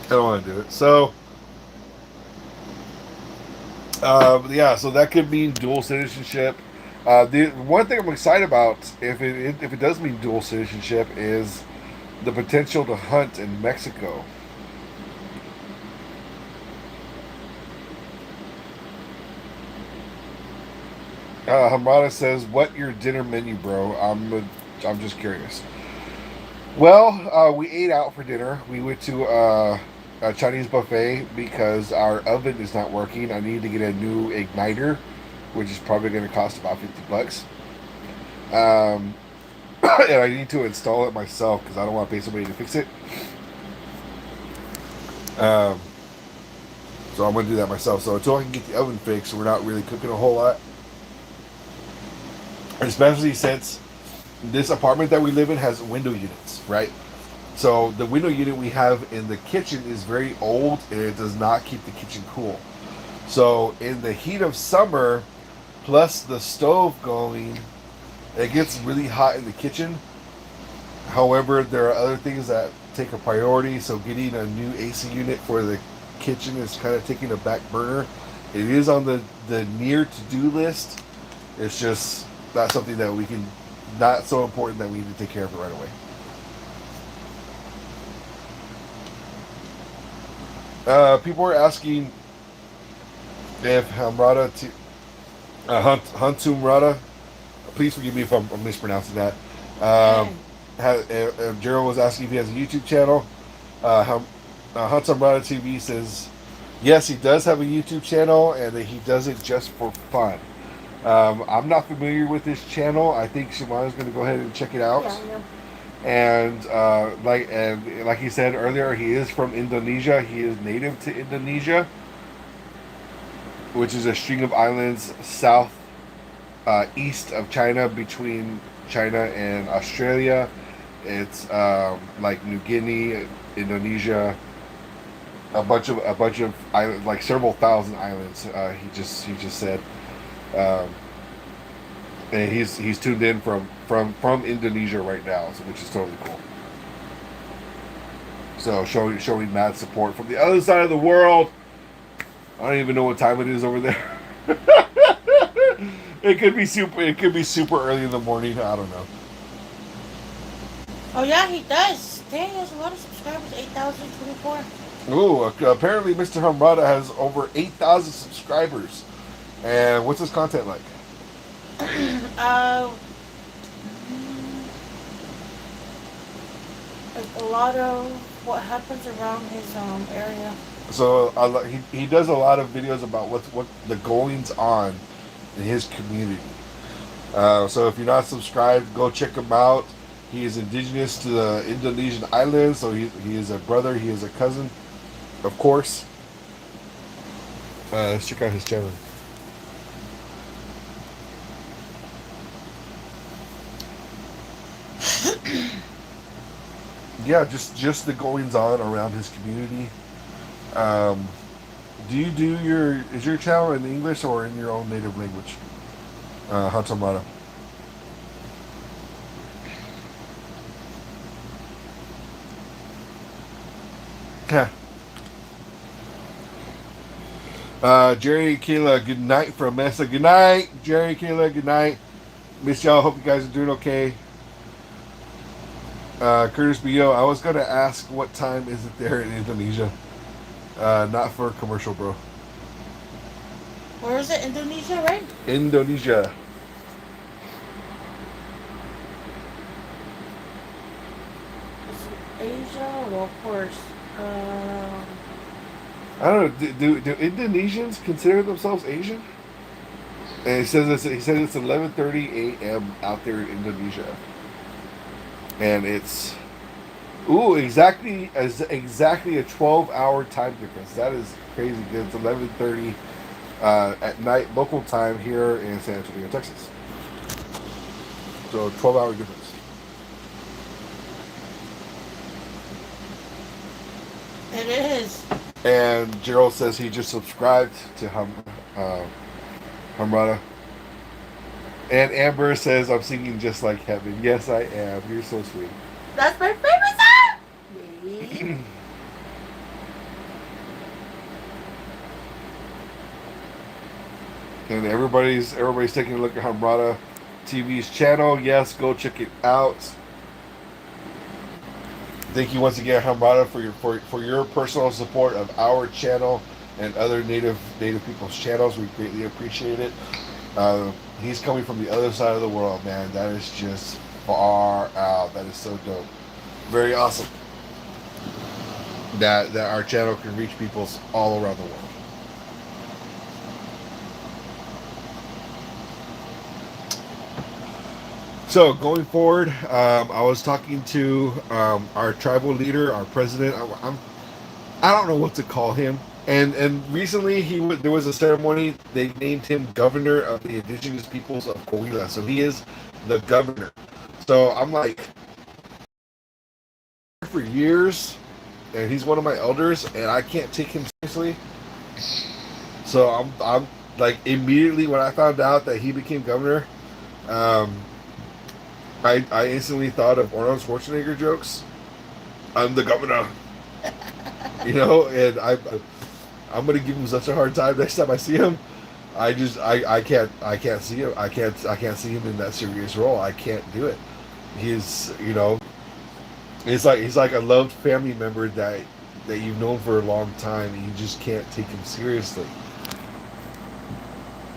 I don't want to do it. So, yeah, so that could mean dual citizenship. The one thing I'm excited about, if it does mean dual citizenship, is the potential to hunt in Mexico. Hamrata says, "What your dinner menu, bro? I'm just curious." Well, we ate out for dinner. We went to a Chinese buffet because our oven is not working. I need to get a new igniter, which is probably going to cost about $50. And I need to install it myself because I don't want to pay somebody to fix it. So I'm going to do that myself. So until I can get the oven fixed, we're not really cooking a whole lot. Especially since this apartment that we live in has window units, right? So the window unit we have in the kitchen is very old and it does not keep the kitchen cool. So in the heat of summer, plus the stove going, it gets really hot in the kitchen. However, there are other things that take a priority. So getting a new AC unit for the kitchen is kind of taking a back burner. It is on the near to-do list. It's just not something that we can, not so important that we need to take care of it right away. People are asking if Hamrata, Hantum Rada, please forgive me if I'm mispronouncing that. Gerald was asking if he has a YouTube channel. Hantum Rada TV says, yes, he does have a YouTube channel and that he does it just for fun. I'm not familiar with this channel. I think Shimon is going to go ahead and check it out. Yeah, I know. And like he said earlier, he is from Indonesia. He is native to Indonesia, which is a string of islands east of China, between China and Australia. It's like New Guinea, Indonesia, a bunch of islands, like several thousand islands. He just said. And he's tuned in from Indonesia right now, which is totally cool. So showing mad support from the other side of the world. I don't even know what time it is over there. It could be super early in the morning. I don't know. Oh yeah, he does Dang, he has a lot of subscribers. 8,024. Ooh, apparently Mr. Hamrata has over 8,000 subscribers. And what's his content like? uh, like a lot of what happens around his area. So he does a lot of videos about what the goings on in his community. So if you're not subscribed, go check him out. He is indigenous to the Indonesian islands, so he is a brother, he is a cousin, of course. Let's check out his channel. Yeah, just the goings on around his community. Is your channel in English or in your own native language? Hatamara. Yeah. Jerry Kayla, good night from Mesa. Good night, Jerry Kayla, good night. Miss y'all, hope you guys are doing okay. Curtis B.O., I was going to ask what time is it there in Indonesia. Not for a commercial, bro. Where is it? Indonesia, right? Indonesia. Is it Asia? Well, of course. I don't know. Do Indonesians consider themselves Asian? And he says it's 11:30 a.m. out there in Indonesia, and it's exactly a 12-hour time difference. That is crazy. It's 11:30 at night local time here in San Antonio, Texas. So 12-hour difference. It is. And Gerald says he just subscribed to Hamrata. And Amber says, I'm singing just like heaven. Yes, I am. You're so sweet. That's my favorite song! Really? And everybody's taking a look at Hamrata TV's channel. Yes, go check it out. Thank you once again, Hamrata, for your personal support of our channel and other native people's channels. We greatly appreciate it. He's coming from the other side of the world, man. That is just far out. That is so dope. Very awesome. That our channel can reach people all around the world. So going forward, I was talking to our tribal leader, our president. I don't know what to call him. And recently there was a ceremony. They named him governor of the indigenous peoples of Coahuila. So he is the governor. So I'm like, for years, and he's one of my elders, and I can't take him seriously. So I'm like, immediately when I found out that he became governor, I instantly thought of Arnold Schwarzenegger jokes. I'm the governor, and I'm gonna give him such a hard time next time I see him. I can't see him. I can't see him in that serious role. I can't do it. He's like a loved family member that you've known for a long time, and you just can't take him seriously.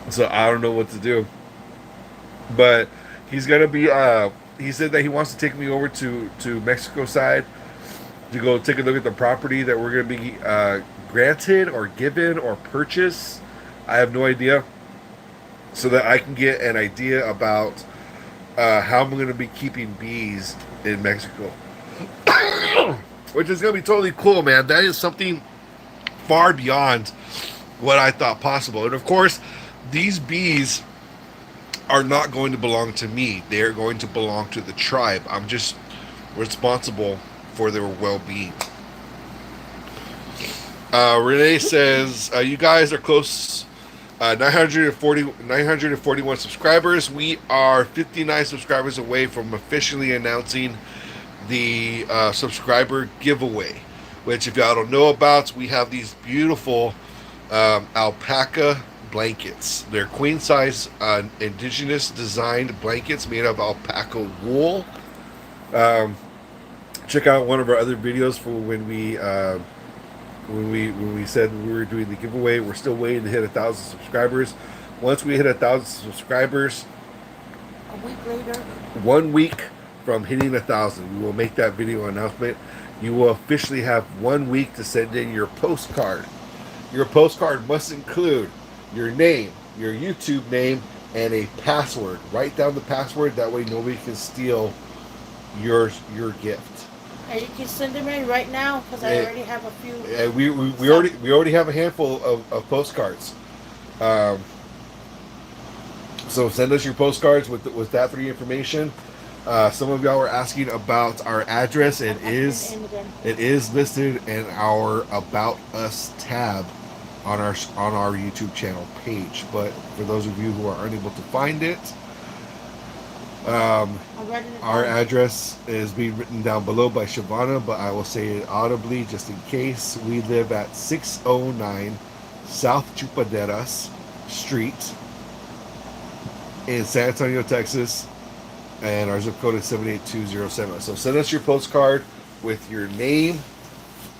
So I don't know what to do. But he's gonna be. He said that he wants to take me over to Mexico side to go take a look at the property that we're gonna be granted or given or purchase. I have no idea. So that I can get an idea about how I'm gonna be keeping bees in Mexico, which is gonna be totally cool, man. That is something far beyond what I thought possible, and of course, these bees are not going to belong to me. They are going to belong to the tribe. I'm just responsible for their well-being. Renee says, you guys are close. 941 subscribers. We are 59 subscribers away from officially announcing the subscriber giveaway, which, if y'all don't know about, we have these beautiful alpaca blankets. They're queen size indigenous designed blankets made of alpaca wool. check out one of our other videos for when we said we were doing the giveaway. We're still waiting to hit 1,000 subscribers. Once we hit 1,000 subscribers, A week later. 1 week from hitting 1,000, we will make that video announcement. You will officially have 1 week to send in your postcard. Your postcard must include your name, your YouTube name, and a password. Write down the password. That way nobody can steal your gift. And you can send them in right now because I already have a few. We already have a handful of postcards. So send us your postcards with that 3 information. Some of y'all were asking about our address. It is listed in our About Us tab on our YouTube channel page. But for those of you who are unable to find it, our address is being written down below by Shavana, but I will say it audibly just in case. We live at 609 South Chupaderas Street in San Antonio, Texas, and our zip code is 78207. So send us your postcard with your name.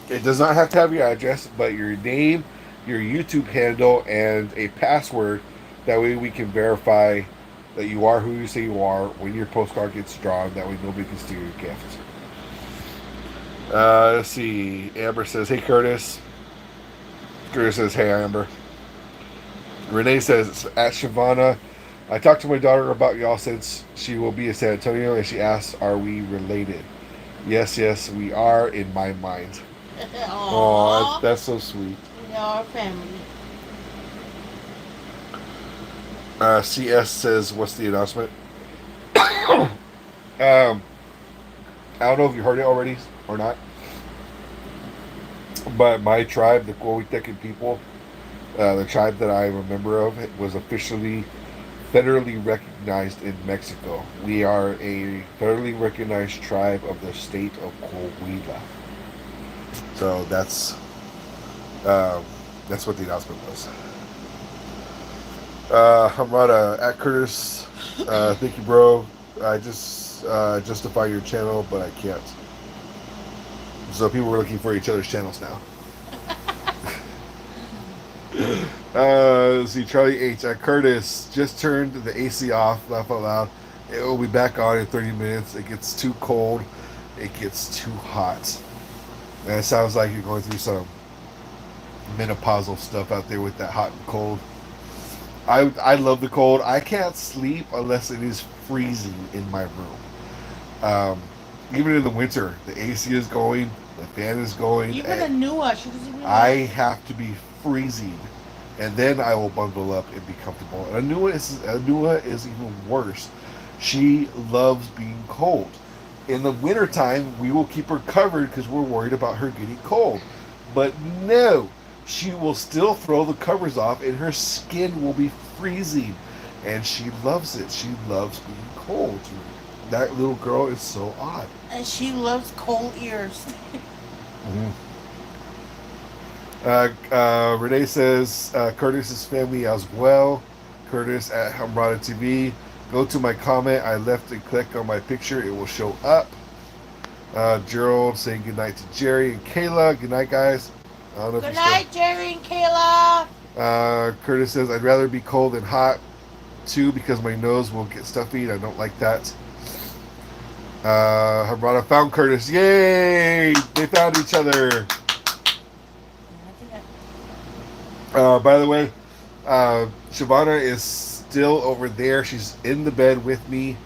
It does not have to have your address, but your name, your YouTube handle, and a password. That way we can verify that you are who you say you are when your postcard gets drawn. That way nobody can steal your gift. Let's see. Amber says, "Hey Curtis." Curtis says, "Hey Amber." Renee says, "At Shavana, I talked to my daughter about y'all since she will be in San Antonio, and she asked, are we related? Yes, we are in my mind." Oh, that's so sweet. We are family. CS says, "What's the announcement?" I don't know if you heard it already or not, but my tribe, the Coahuitecan people, the tribe that I'm a member of, it was officially federally recognized in Mexico. We are a federally recognized tribe of the state of Coahuila. So that's what the announcement was. Hamrata at Curtis, thank you, bro. I just justify your channel, but I can't. So people were looking for each other's channels now. Let's see, Charlie H. At Curtis, just turned the AC off. Laugh out loud. It will be back on in 30 minutes. It gets too cold. It gets too hot. And it sounds like you're going through some menopausal stuff out there with that hot and cold. I love the cold. I can't sleep unless it is freezing in my room. Even in the winter, the AC is going, the fan is going. Even Anua, she doesn't even. I have to be freezing, and then I will bundle up and be comfortable. And Anua is even worse. She loves being cold. In the wintertime, we will keep her covered because we're worried about her getting cold. But no, she will still throw the covers off and her skin will be freezing. And she loves it. She loves being cold. That little girl is so odd. And she loves cold ears. Renee says, Curtis's family as well. Curtis at Hamrata TV. Go to my comment. I left and click on my picture. It will show up. Gerald saying goodnight to Jerry and Kayla. Good night, guys. Good night, Jerry and Kayla. Curtis says, I'd rather be cold than hot, too, because my nose will get stuffy and I don't like that. Hamrata found Curtis. Yay! They found each other. By the way, Shavana is still over there. She's in the bed with me.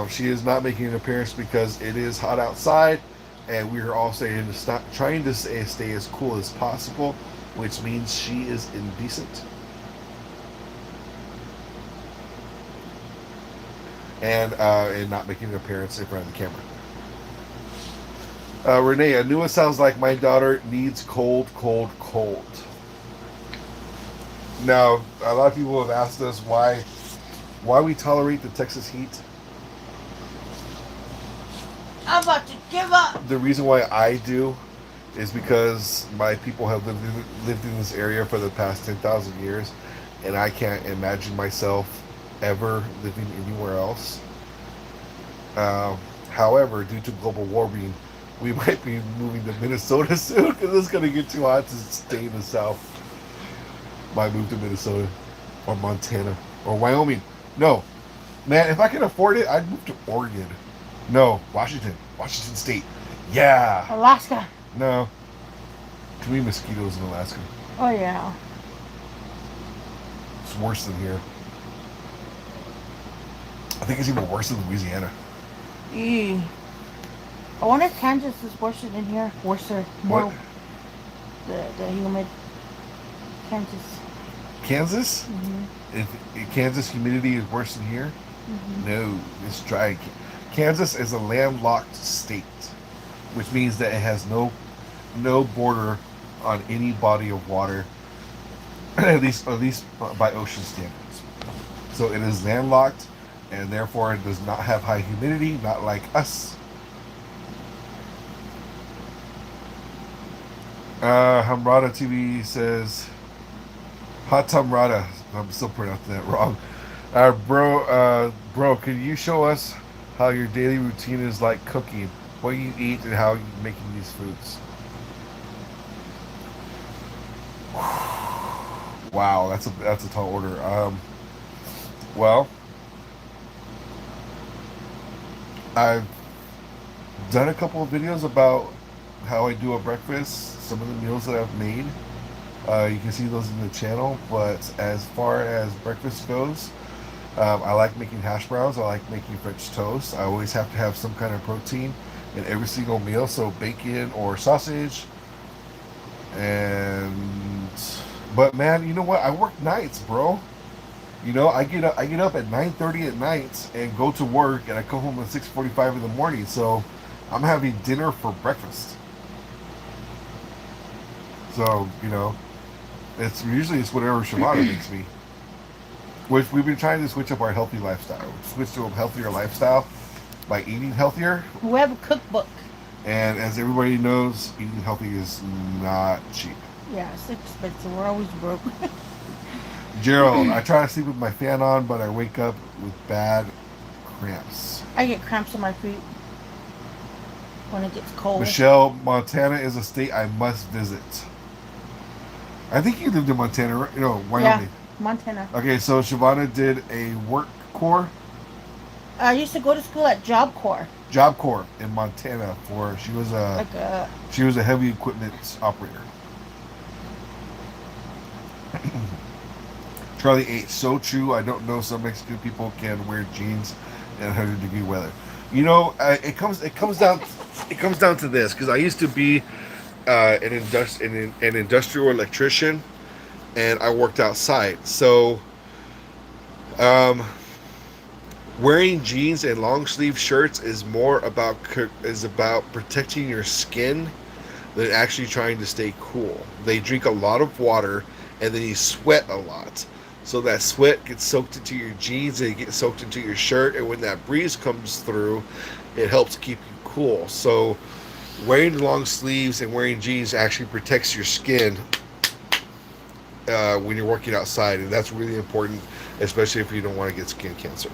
She is not making an appearance because it is hot outside, and we are all trying to stay as cool as possible, which means she is indecent. And not making an appearance in front of the camera. Renee, I knew it sounds like my daughter needs cold. Now, a lot of people have asked us why we tolerate the Texas heat. I'm about to give up. The reason why I do is because my people have lived in this area for the past 10,000 years, and I can't imagine myself ever living anywhere else. However, due to global warming, we might be moving to Minnesota soon because it's gonna get too hot to stay in the South. Might move to Minnesota or Montana or Wyoming. No, man, if I could afford it, I'd move to Oregon. No, Washington State. Yeah. Alaska. No. Too many mosquitoes in Alaska. Oh yeah. It's worse than here. I think it's even worse than Louisiana. Eee. I wonder if Kansas is worse than here. Worser. More. What? The humid. Kansas. Kansas? Mm-hmm. If Kansas humidity is worse than here? Mm-hmm. No, it's dry. Kansas is a landlocked state, which means that it has no border on any body of water, at least by ocean standards. So it is landlocked, and therefore it does not have high humidity, not like us. Hamrada TV says, Hot Tamrada. I'm still pronouncing that wrong. Bro, can you show us how your daily routine is like cooking, what you eat, and how you're making these foods? Wow, that's a tall order. Well, I've done a couple of videos about how I do a breakfast, some of the meals that I've made. You can see those in the channel. But as far as breakfast goes, I like making hash browns. I like making French toast. I always have to have some kind of protein in every single meal, so bacon or sausage. But man, you know what? I work nights, bro. You know, I get up at 9:30 at night and go to work, and I come home at 6:45 in the morning. So I'm having dinner for breakfast. So you know, it's whatever Shavana makes me. Which we've been trying to switch up our healthy lifestyle. Switch to a healthier lifestyle by eating healthier. We have a cookbook. And as everybody knows, eating healthy is not cheap. Yeah, it's expensive. We're always broke. Gerald, I try to sleep with my fan on, but I wake up with bad cramps. I get cramps in my feet when it gets cold. Michelle, Montana is a state I must visit. I think you lived in Montana, right? No, Wyoming. Yeah, Montana. Okay, so Shavana did a work corps. I used to go to school at Job Corps. Job Corps in Montana she was a heavy equipment operator. Charlie 8, so true. I don't know some Mexican people can wear jeans in 100-degree weather. You know, it comes down to this, because I used to be an industrial electrician, and I worked outside. So wearing jeans and long sleeve shirts is more about protecting your skin than actually trying to stay cool. They drink a lot of water, and then you sweat a lot. So that sweat gets soaked into your jeans, and it gets soaked into your shirt, and when that breeze comes through, it helps keep you cool. So wearing long sleeves and wearing jeans actually protects your skin when you're working outside, and that's really important, especially if you don't want to get skin cancer.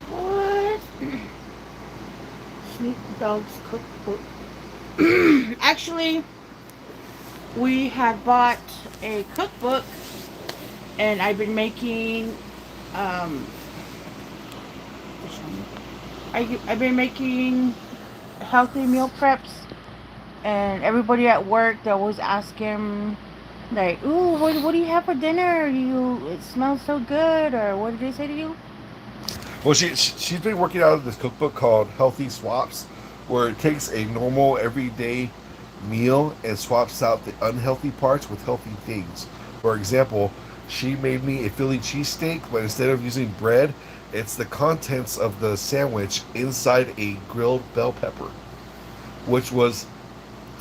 What? Sneak Dog's cookbook. Actually, we had bought a cookbook, and I've been making I've been making healthy meal preps, and everybody at work, they always ask him like, "Ooh, what do you have for dinner? It smells so good," or what did they say to you? Well, she's been working out of this cookbook called Healthy Swaps, where it takes a normal everyday meal and swaps out the unhealthy parts with healthy things. For example, she made me a Philly cheesesteak, but instead of using bread, it's the contents of the sandwich inside a grilled bell pepper, which was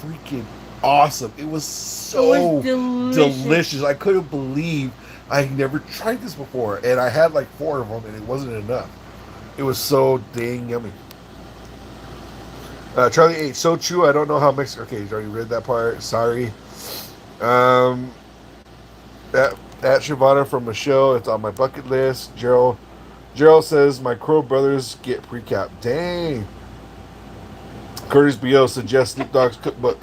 freaking awesome. It was so delicious. I couldn't believe I never tried this before, and I had like 4 of them, and it wasn't enough. It was so dang yummy. Charlie 8, so true. I don't know how Mexico. Okay, you already read that part. Sorry. That Shavana from Michelle. It's on my bucket list. Gerald says my Crow brothers get pre-cap. Dang. Curtis B.O. suggests Snoop Dogg's cookbook.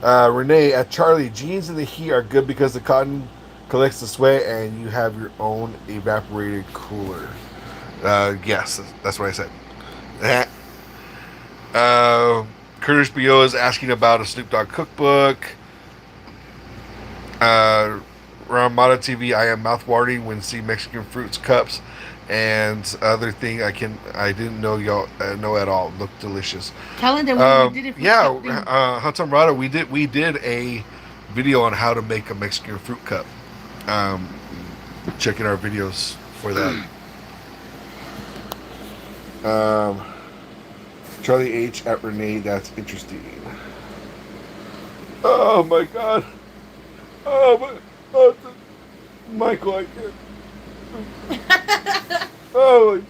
Renee at Charlie, jeans in the heat are good because the cotton collects the sweat and you have your own evaporated cooler. Yes, that's what I said. Curtis B.O. is asking about a Snoop Dogg cookbook. Ramada TV, I am mouth-watering when see Mexican fruits cups and other thing I didn't know y'all know at all. Look delicious. Tell them that we did it for something. Hatam Rada, we did a video on how to make a Mexican fruit cup. Checking our videos for that. Charlie H at Renee, that's interesting. Oh my god. Michael, I can't. Oh.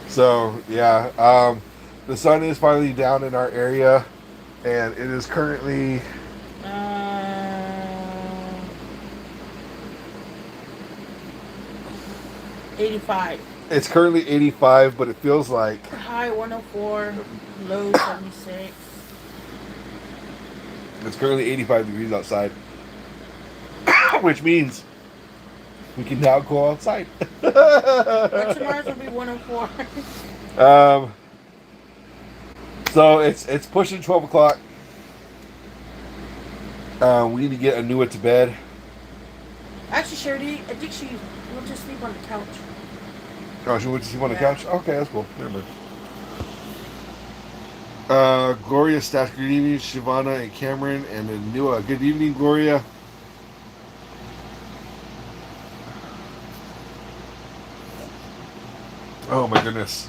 So yeah, the sun is finally down in our area, and it is currently 85. It's currently 85, but it feels like High 104, low 76. it's currently 85 degrees outside, which means we can now go outside. But tomorrow's gonna be 104. So it's pushing 12 o'clock. We need to get Anua to bed. Actually, Sherry, I think she went to sleep on the couch. Oh, she went to sleep on the Yeah. couch? Okay, that's cool. Never mind. Gloria Staff, good evening. Shivana and Cameron and Anua. Good evening, Gloria. Oh my goodness.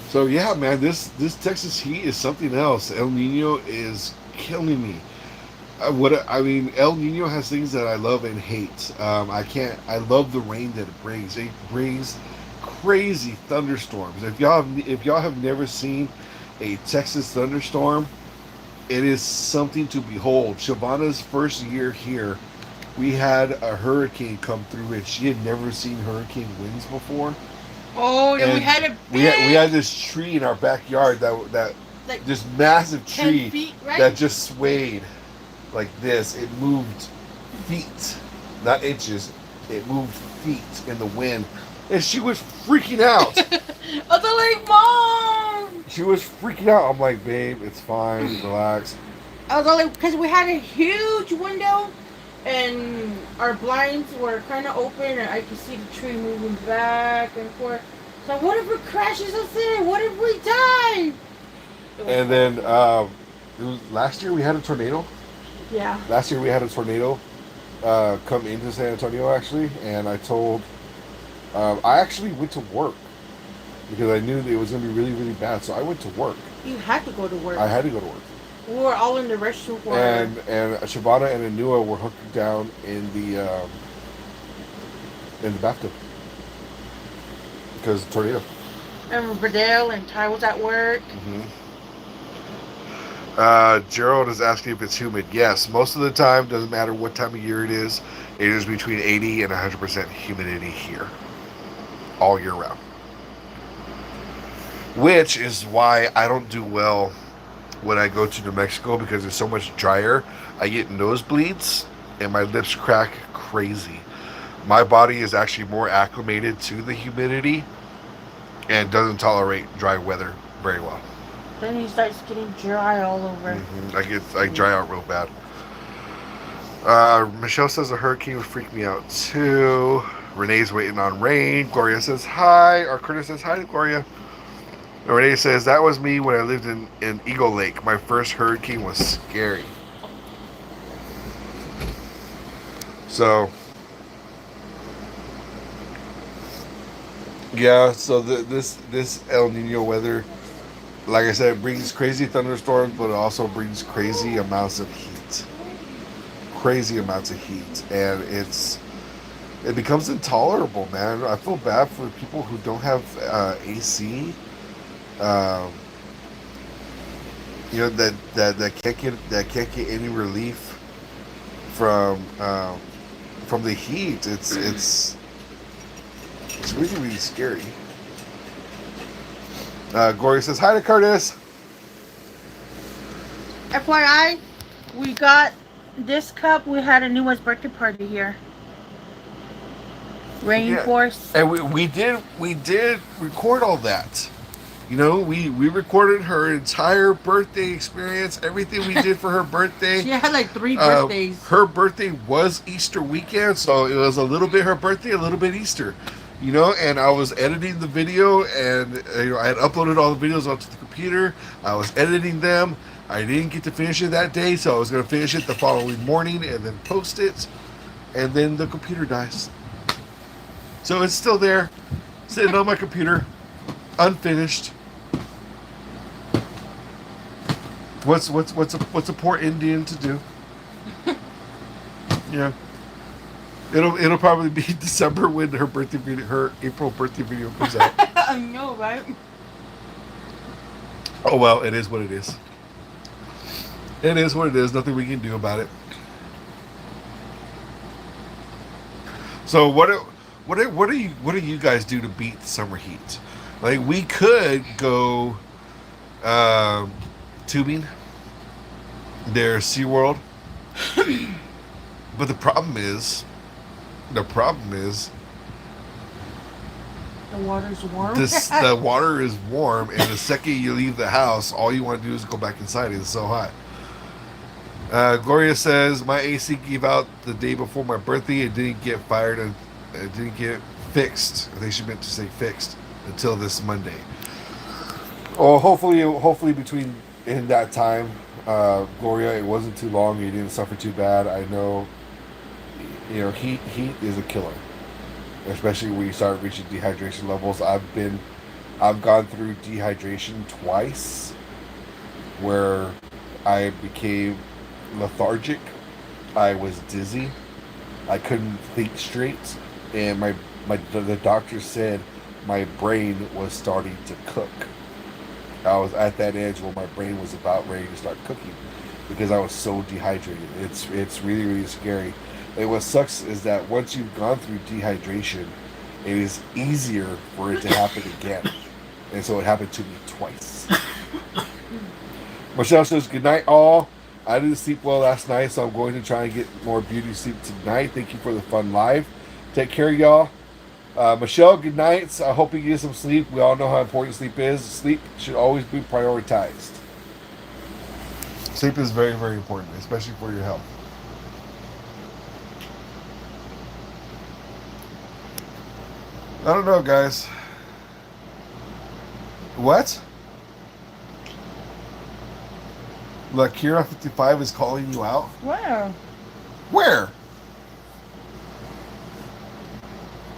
So yeah, man, this Texas heat is something else. El Nino is killing me. El Nino has things that I love and hate. I love the rain that it brings. It brings crazy thunderstorms. If y'all have never seen a Texas thunderstorm, it is something to behold. Shavana's first year here, we had a hurricane come through, and she had never seen hurricane winds before. Oh, and we had a we had this tree in our backyard that like this massive 10 tree feet, right? that just swayed like this. It moved feet, not inches. It moved feet in the wind, and she was freaking out. I was like, Mom! She was freaking out. I'm like, babe, it's fine, relax. I was like, because we had a huge window, and our blinds were kind of open, and I could see the tree moving back and forth. So what if it crashes us in? What if we die? And then last year we had a tornado. Yeah. Last year we had a tornado come into San Antonio, actually, and I told, I actually went to work because I knew that it was going to be really, really bad. So I went to work. You had to go to work. I had to go to work. We were all in the restroom for And Shavana and Anua were hooked down in the bathtub because of the tornado. And Verdale and Ty was at work. Mm-hmm. Gerald is asking if it's humid. Yes, most of the time, doesn't matter what time of year it is between 80 and 100% humidity here all year round. Which is why I don't do well when I go to New Mexico, because it's so much drier. I get nosebleeds and my lips crack crazy. My body is actually more acclimated to the humidity and doesn't tolerate dry weather very well. Then he starts getting dry all over. Mm-hmm. I dry out real bad. Michelle says a hurricane would freak me out too. Renee's waiting on rain. Gloria says hi. Or Curtis says hi to Gloria. And Renee says that was me when I lived in Eagle Lake. My first hurricane was scary. So yeah, so this El Nino weather, like I said, it brings crazy thunderstorms, but it also brings crazy amounts of heat. Crazy amounts of heat. And it becomes intolerable, man. I feel bad for people who don't have AC. You know, that can't get any relief from the heat. It's really, really scary. Gloria says hi to Curtis. FYI, we got this cup. We had a newest birthday party here. Yeah, Rainforest. and we did record all that. You know, we recorded her entire birthday experience, everything we did for her birthday. She had like 3 birthdays. Her birthday was Easter weekend, so it was a little bit her birthday, a little bit Easter. You know, and I was editing the video, and I had uploaded all the videos onto the computer. I was editing them. I didn't get to finish it that day, so I was going to finish it the following morning and then post it. And then the computer dies. So it's still there, sitting on my computer, unfinished. What's a poor Indian to do? Yeah. It'll probably be December when her birthday video, her April birthday video comes out. I know, right? Oh well, it is what it is. It is what it is. Nothing we can do about it. So what do you guys do to beat the summer heat? Like we could go tubing. There's SeaWorld. But the problem is The water's warm. the water is warm, and the second you leave the house, all you want to do is go back inside. It's so hot. Gloria says my AC gave out the day before my birthday. It didn't get fired and it didn't get fixed. I think she meant to say fixed until this Monday. Oh, hopefully between in that time, Gloria, it wasn't too long. You didn't suffer too bad. I know. You know, heat is a killer, especially when you start reaching dehydration levels. I've gone through dehydration twice, where I became lethargic. I was dizzy. I couldn't think straight, and the doctor said my brain was starting to cook. I was at that edge where my brain was about ready to start cooking because I was so dehydrated. It's really, really scary. And what sucks is that once you've gone through dehydration, it is easier for it to happen again. And so it happened to me twice. Michelle says, good night, all. I didn't sleep well last night, so I'm going to try and get more beauty sleep tonight. Thank you for the fun live. Take care, y'all. Michelle, good night. I hope you get some sleep. We all know how important sleep is. Sleep should always be prioritized. Sleep is very, very important, especially for your health. I don't know, guys. What? Lakira 55 is calling you out? Where? Where?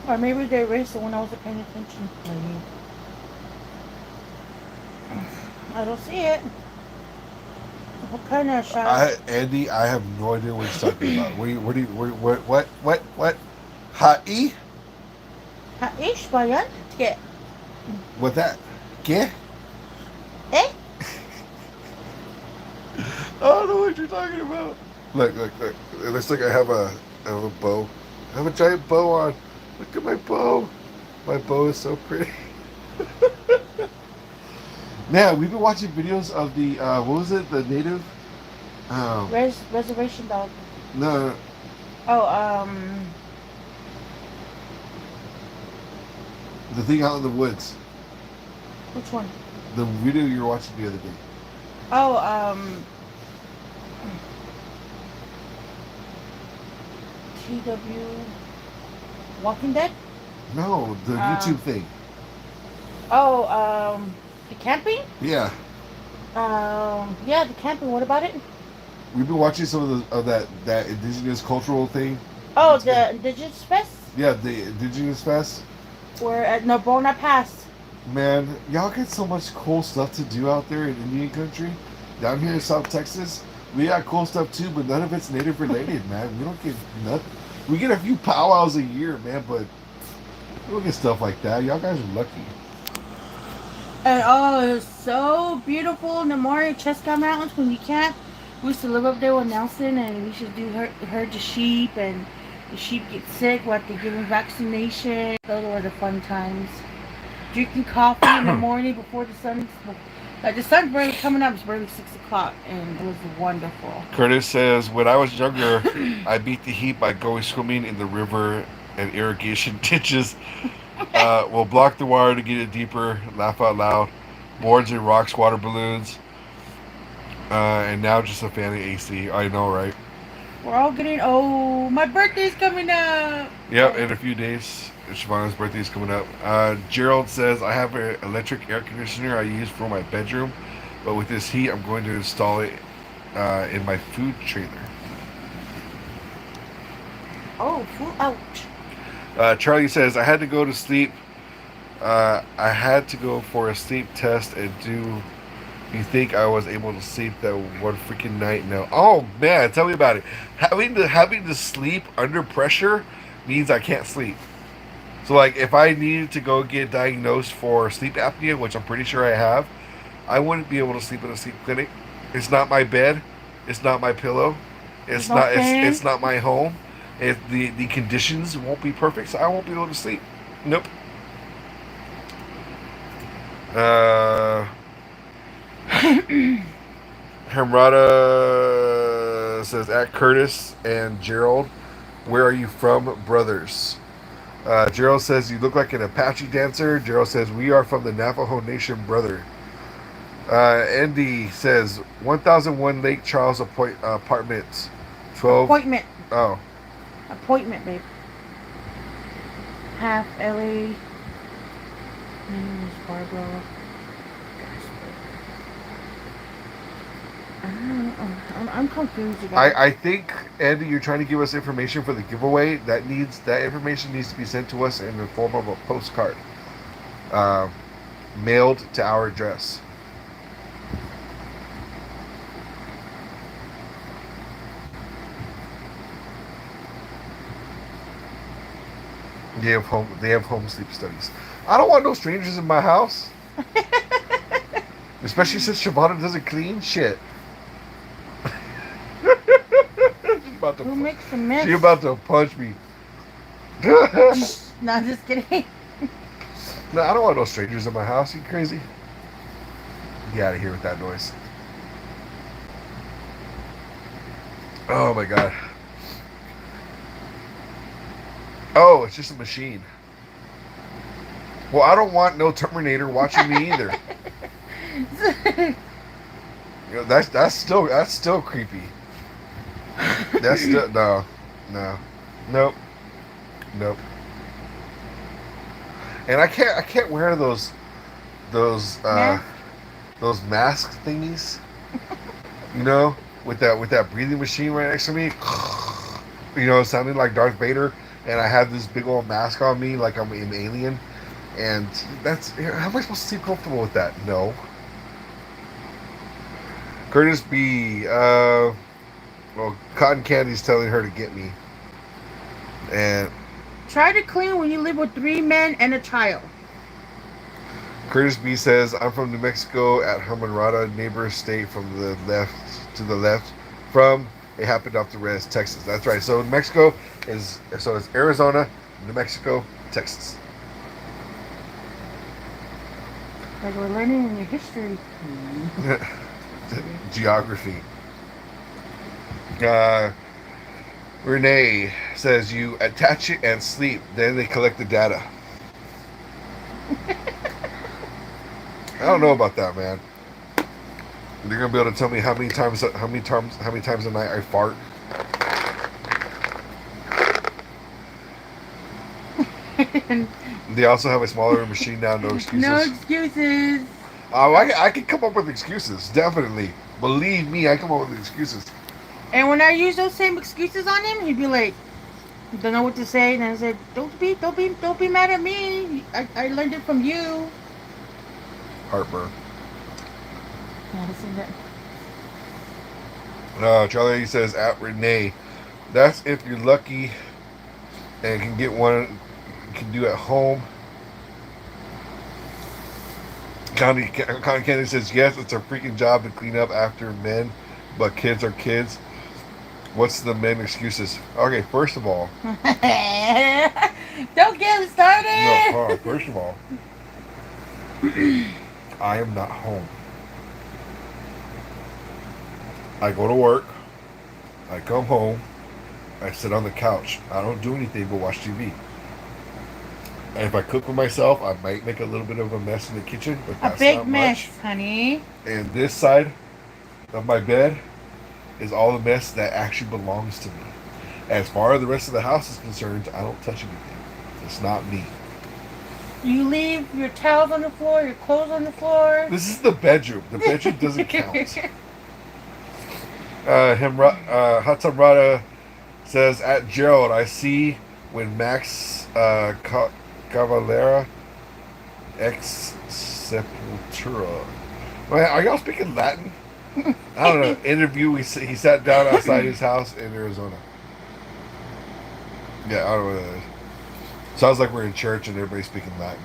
Or maybe they erased it when I wasn't paying attention. Maybe. I don't see it. What kind of shot? Andy, I have no idea what you're talking about. What? Ha-e? Ha-ish ba yan? ¿Qué? What that? ¿Qué? Eh? I don't know what you're talking about. Look. It looks like I have a bow. I have a giant bow on. Look at my bow. My bow is so pretty. Man, we've been watching videos of the, what was it? The native? Reservation dog. No. Oh, The thing out in the woods. which one? The video you were watching the other day. Oh, TW Walking Dead? No, the YouTube thing. Oh, the camping? Yeah. Yeah, the camping. What about it? We've been watching some of that indigenous cultural thing. Oh, the Indigenous Fest? Yeah, the Indigenous Fest. We're at Narbona Pass. Man, y'all get so much cool stuff to do out there in Indian country. Down here in South Texas, we got cool stuff too, but none of it's native related, man. We don't get nothing. We get a few powwows a year, man, but we don't get stuff like that. Y'all guys are lucky. And oh, it's so beautiful in the morning, Chesca Mountains when you camp. We used to live up there with Nelson, and we used to do herd the sheep, and the sheep get sick, we have to give them vaccination. Those were the fun times. drinking coffee in the morning before the sun's barely coming up. It's barely 6 o'clock, and it was wonderful. Curtis says, when I was younger, I beat the heat by going swimming in the river and irrigation ditches. We'll block the water to get it deeper. Laugh out loud. Boards and rocks, water balloons. And now just a fan of AC. I know, right? We're all getting old. My birthday's coming up. Yep, in a few days. Shavana's birthday is coming up. Gerald says, I have an electric air conditioner I use for my bedroom, but with this heat, I'm going to install it in my food trailer. Oh, full ouch. Charlie says, I had to go to sleep. I had to go for a sleep test, and do you think I was able to sleep that one freaking night? No. Oh man, tell me about it. Having to sleep under pressure means I can't sleep. So like if I needed to go get diagnosed for sleep apnea, which I'm pretty sure I have, I wouldn't be able to sleep in a sleep clinic. It's not my bed. It's not my pillow. It's No not fan? it's not my home. The conditions won't be perfect, so I won't be able to sleep. Nope. Hermrata says, at Curtis and Gerald, where are you from, brothers? Gerald says, you look like an Apache dancer. Gerald says, we are from the Navajo Nation, brother. Andy says, 1001 Lake Charles Apartments. 12. Appointment. Oh. Appointment, babe. Half Ellie. My name is Barbara. I'm confused, you guys. I think, Andy, you're trying to give us information for the giveaway. That information needs to be sent to us in the form of a postcard, mailed to our address. They have home sleep studies. I don't want no strangers in my house, especially since Shavana doesn't clean shit. Who makes the mess? She about to punch me. No, just kidding. No, I don't want no strangers in my house. You crazy? Get out of here with that noise. Oh my god. Oh, it's just a machine. Well, I don't want no Terminator watching me either. You know, that's still creepy. That's still nope. And I can't wear those mask thingies. You know, with that breathing machine right next to me. You know, sounding like Darth Vader, and I have this big old mask on me like I'm an alien. And that's, how am I supposed to sleep comfortable with that? No. Curtis B. Well, Cotton Candy's telling her to get me. And Try to clean when you live with 3 men and a child. Curtis B says, I'm from New Mexico at Hermanrata, neighbor state from the left to the left from, it happened off the res, Texas. That's right. So New Mexico it's Arizona, New Mexico, Texas. Like we're learning in your history. Geography. Renee says you attach it and sleep, then they collect the data. I don't know about that, man. They're gonna be able to tell me how many times a night I fart. They also have a smaller machine now. No excuses. No excuses. Oh, I can come up with excuses. Definitely, believe me, I come up with excuses. And when I use those same excuses on him, he'd be like, don't know what to say. And I said, don't be mad at me. I learned it from you. Heartburn. Yeah, listen to that. Charlie says at Renee, that's if you're lucky and can get one. You can do at home. Connie Kennedy says yes, it's a freaking job to clean up after men, but kids are kids. What's the men excuses? Okay, first of all, don't get him started. no. First of all, I am not home. I go to work. I come home. I sit on the couch. I don't do anything but watch TV. And if I cook for myself, I might make a little bit of a mess in the kitchen, but A that's big not mess, much. honey. And this side of my bed is all the mess that actually belongs to me. As far as the rest of the house is concerned, I don't touch anything. It's not me. You leave your towels on the floor, your clothes on the floor. This is the bedroom. The bedroom doesn't count. Hatamrata says, at Gerald, I see when Max Cavalera ex sepultura. Are y'all speaking Latin? I don't know. Interview. He sat down outside his house in Arizona. Yeah, I don't know what that is. Sounds like we're in church and everybody's speaking Latin.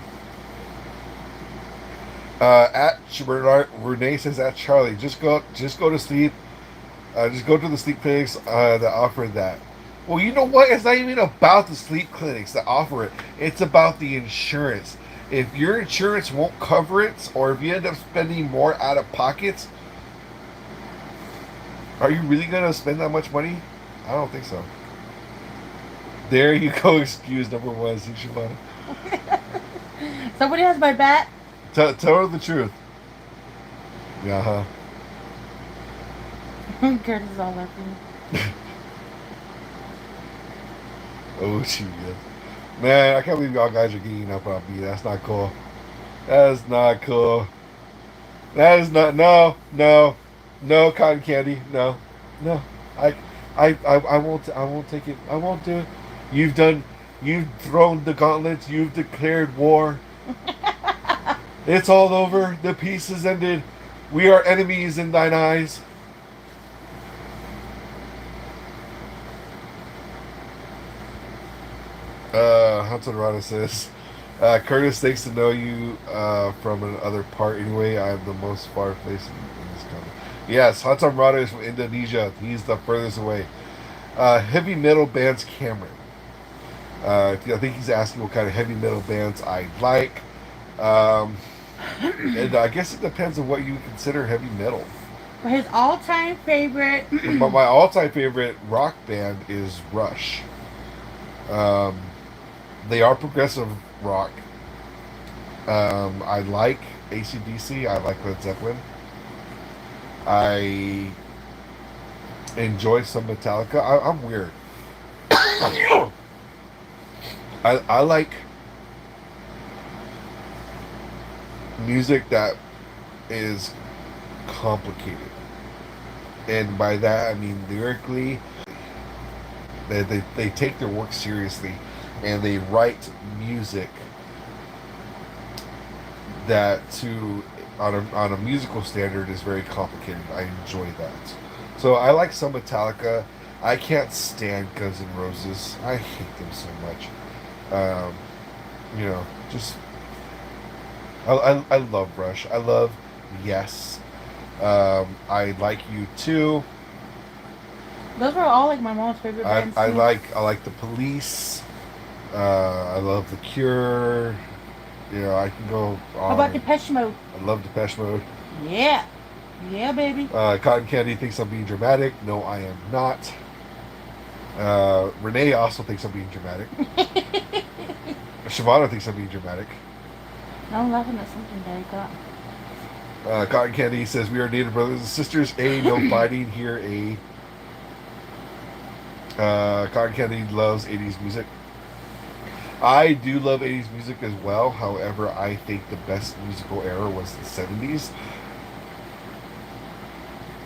At Renee says, at Charlie, just go to sleep. Just go to the sleep clinics that offer that. Well, you know what? It's not even about the sleep clinics that offer it. It's about the insurance. If your insurance won't cover it, or if you end up spending more out of pockets, are you really going to spend that much money? I don't think so. There you go, excuse number one, Shivana. Somebody has my bat. Tell her the truth. Yeah, Curtis is all laughing. Oh, shoot, yeah. Man, I can't believe y'all guys are getting up on me. That's not cool. That is not cool. That is not, no, cotton candy, no. I won't take it. I won't do it. You've thrown the gauntlets. You've declared war. It's all over. The peace is ended. We are enemies in thine eyes. Hudson Rada says, Curtis, thanks to know you from another part anyway. I'm the most far place in this country. Yes, Hudson Rada is from Indonesia. He's the furthest away. Heavy metal bands Cameron. I think he's asking what kind of heavy metal bands I like. And I guess it depends on what you consider heavy metal. His all-time favorite. But my all-time favorite rock band is Rush. They are progressive rock. I like AC/DC. I like Led Zeppelin. I enjoy some Metallica. I'm weird. I like music that is complicated. And by that I mean lyrically, they take their work seriously, and they write music that on a musical standard is very complicated. I enjoy that. So I like some Metallica. I can't stand Guns N' Roses. I hate them so much. Just I love Rush. I love Yes. I like U2. Those were all like my mom's favorite bands. I like the Police. I love The Cure. I can go on. How about Depeche Mode? I love Depeche Mode. Yeah, baby. Cotton Candy thinks I'm being dramatic. No, I am not. Renee also thinks I'm being dramatic. Shivana thinks I'm being dramatic. I'm laughing at something that I got. Cotton Candy says, we are native brothers and sisters. No fighting here. Cotton Candy loves 80s music. I do love 80s music as well. However, I think the best musical era was the 70s.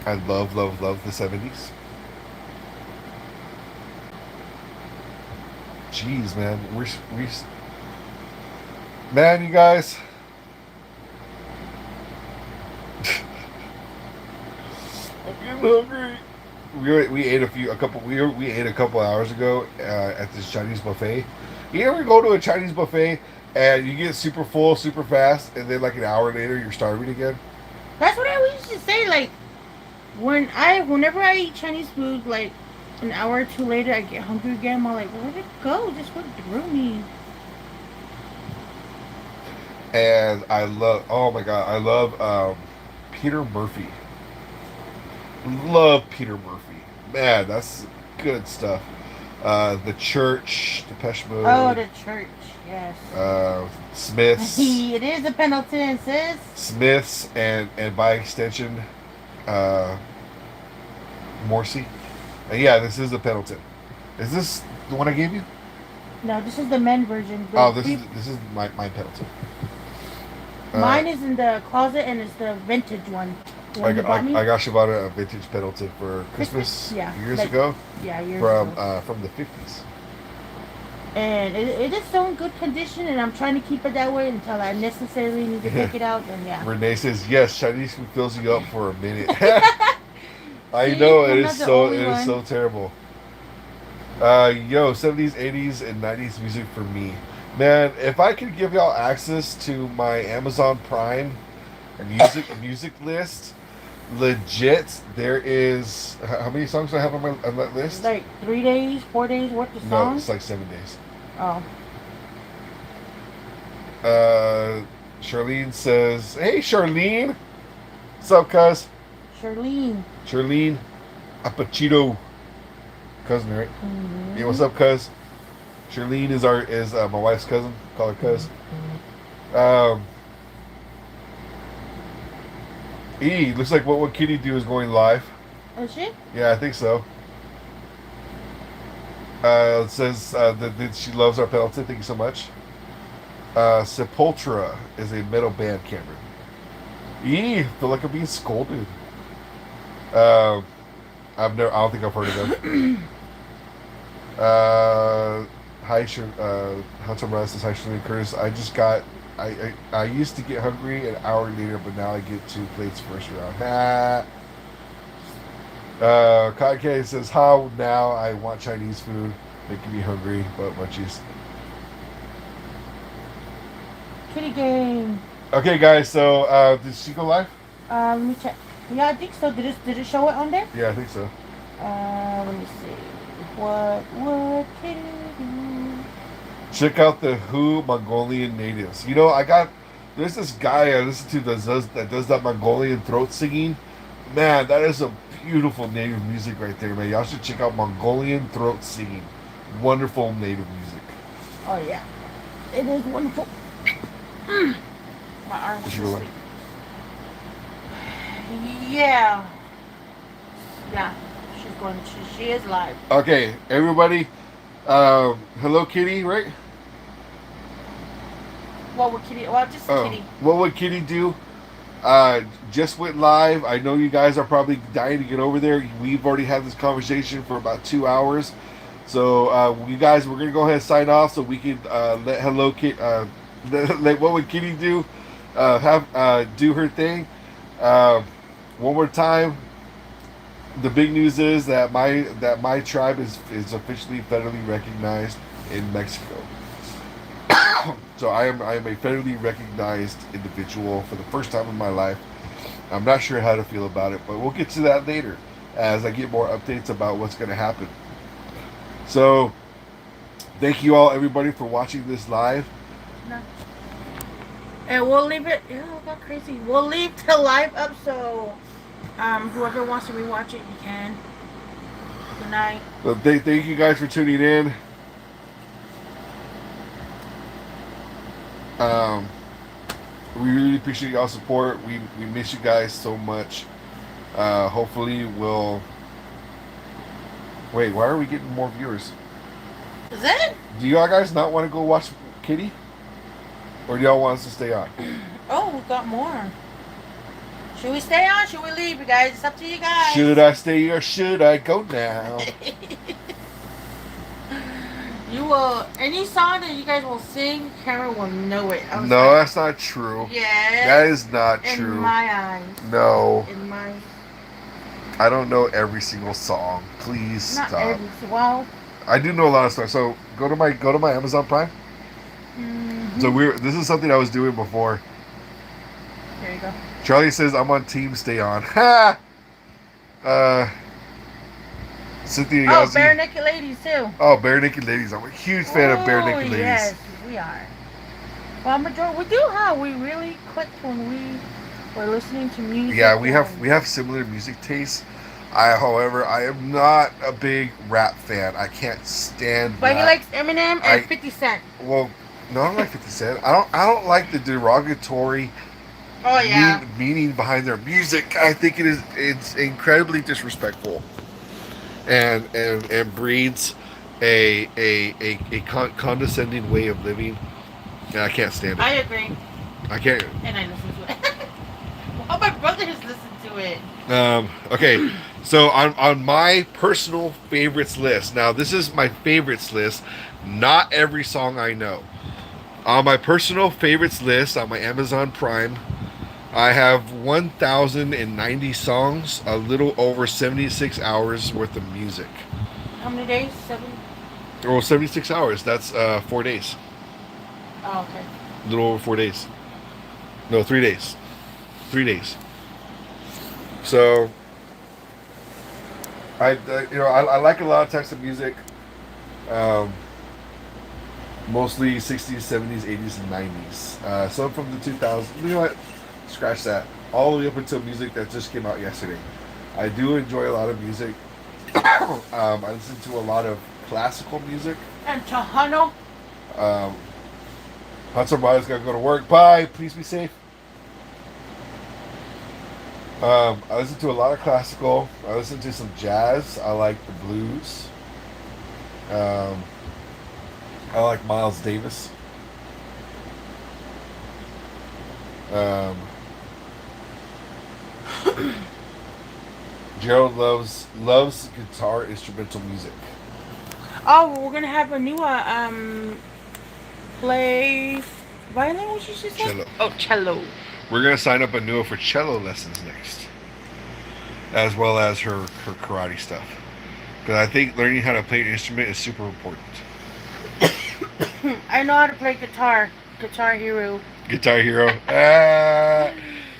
I love the 70s. Jeez, man. Man, you guys. I'm getting hungry. We ate a couple hours ago at this Chinese buffet. You ever go to a Chinese buffet and you get super full super fast, and then like an hour later you're starving again? That's what I used to say. Like whenever I eat Chinese food, like an hour or two later, I get hungry again. I'm like, where'd it go? Just went through me. And I love. Oh my god, I love Peter Murphy. Love Peter Murphy. Man, that's good stuff. The Church, Depeche Oh, Mode, the church. Yes. Smiths, It is a Pendleton, sis. Smiths, and by extension, uh, Morrissey. And yeah, this is the Pendleton. Is this the one I gave you? No, this is the men version. The Oh, this peop- is my Pendleton. Mine is in the closet and it's the vintage one. The one you bought me? I got Shavana a vintage Pendleton for Christmas Yeah, years like- ago Yeah, years ago. from the 50s. And it is still in good condition, and I'm trying to keep it that way until I necessarily need to take it out. And yeah. Renee says yes. Chinese food fills you up for a minute. I See, know I'm it not is the so only one. terrible. Yo, 70s, 80s, and 90s music for me. Man, if I could give y'all access to my Amazon Prime music list, legit, there is how many songs do I have on that list? It's like 3 days, 4 days worth of No, songs. it's like 7 days. Oh, Charlene says, "Hey, Charlene, what's up, cuz? Charlene. Charlene Apachito, cousin, right? Mhm. Yeah, what's up, cuz? Charlene is my wife's cousin. Call her cuz. Looks like what Kitty do is going live. Is she? Yeah, I think so. It says that she loves our Pendleton. Thank you so much. Sepultura is a metal band, Cameron. Feel like I'm being scolded. I don't think I've heard of them. Hunter Russ says, hi, Shirley Curtis. I used to get hungry an hour later, but now I get 2 plates first round. Cotton Candy says, how now I want Chinese food, making me hungry, but munchies. Kitty game. Okay, guys, so did she go live? Let me check. Yeah, I think so. Did it show it on there? Yeah, I think so. Let me see. What would Kitty do? Check out the Who Mongolian Natives. You know, there's this guy I listen to that does that Mongolian throat singing. Man, that is a beautiful native music right there, man. Y'all should check out Mongolian throat singing. Wonderful native music. Oh yeah, it is wonderful. My arm was Did you go asleep. Yeah. Yeah, she's going. She is live. Okay, everybody. Hello, Kitty, right? What would Kitty? Well, just Kitty. What would Kitty do? Just went live. I know you guys are probably dying to get over there. We've already had this conversation for about 2 hours. So, you guys, we're gonna go ahead and sign off so we can let Hello Kitty. Let What Would Kitty Do? Do her thing. One more time. The big news is that my tribe is officially federally recognized in Mexico. So I am a federally recognized individual for the first time in my life. I'm not sure how to feel about it, but we'll get to that later as I get more updates about what's going to happen. So thank you all, everybody, for watching this live. No. And we'll leave it. Yeah, I got crazy. We'll leave the live up so whoever wants to rewatch it, you can. Good night. So thank you guys for tuning in. We really appreciate y'all's support. We miss you guys so much. Hopefully we'll... Wait, why are we getting more viewers? Is it? Do y'all guys not want to go watch Kitty? Or do y'all want us to stay on? Oh, we got more. Should we stay on? Should we leave, you guys? It's up to you guys. Should I stay or should I go now? You will. Any song that you guys will sing, Karen will know it. No, that's not true. Yes. That is not in true. In my eyes. No. In my. I don't know every single song. Please Not stop. every. Well. I do know a lot of stuff. So go to my Amazon Prime. Mm-hmm. So this is something I was doing before. There you go. Charlie says I'm on team stay on. Ha! Cynthia Oh, Yazzie. Bare Naked Ladies too. Oh, Bare Naked Ladies. I'm a huge fan of Bare Naked Ladies. Yes, we are. Well, majority we do have. We really click when we were listening to music. Yeah, we and- have similar music tastes. However, I am not a big rap fan. I can't stand But he rap. likes Eminem and I- 50 Cent. Well, no, I don't like 50 Cent. I don't like the derogatory Oh yeah. meaning behind their music. I think it's incredibly disrespectful, and breeds a condescending way of living. And I can't stand it. I agree, I can't. and I listen to it. All my brothers listen to it. Okay, so on my personal favorites list. Now, this is my favorites list. Not every song I know. On my personal favorites list on my Amazon Prime, I have 1,090 songs, a little over 76 hours worth of music. How many days? 7. Oh, 76 hours. That's 4 days. Oh, okay. A little over 4 days. No, 3 days. 3 days. So, I like a lot of types of music. Mostly 60s, 70s, 80s, and 90s. Some from the 2000s. You know what? Scratch that. All the way up until music that just came out yesterday. I do enjoy a lot of music. I listen to a lot of classical music. And Tejano. Hudson Riley's got to go to work. Bye. Please be safe. I listen to a lot of classical. I listen to some jazz. I like the blues. I like Miles Davis. Gerald loves guitar instrumental music. Oh, we're gonna have a new play violin. What you just said? Cello. Oh, cello. We're gonna sign up Anua for cello lessons next, as well as her karate stuff. Because I think learning how to play an instrument is super important. I know how to play guitar. Guitar Hero. Guitar Hero. Ah,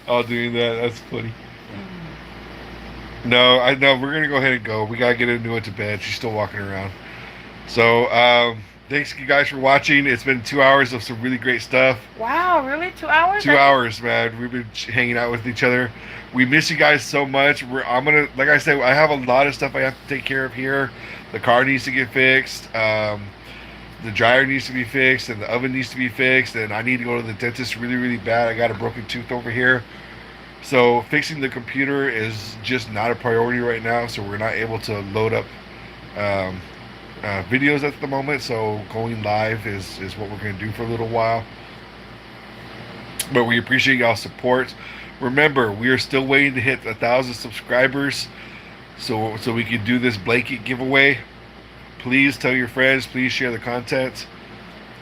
all doing that. That's funny. No, I know. We're gonna go ahead and go. We gotta get Anua to bed. She's still walking around. So, thanks you guys for watching. It's been 2 hours of some really great stuff. Wow, really? 2 hours? 2 hours, man. We've been hanging out with each other. We miss you guys so much. I'm gonna, like I said, I have a lot of stuff I have to take care of here. The car needs to get fixed. The dryer needs to be fixed, and the oven needs to be fixed, and I need to go to the dentist really, really bad. I got a broken tooth over here. So fixing the computer is just not a priority right now, so we're not able to load up videos at the moment. So going live is what we're going to do for a little while. But we appreciate y'all's support. Remember, we are still waiting to hit 1,000 subscribers so we can do this blanket giveaway. Please tell your friends. Please share the content.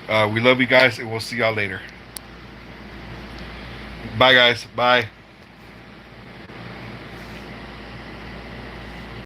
We love you guys, and we'll see y'all later. Bye, guys. Bye.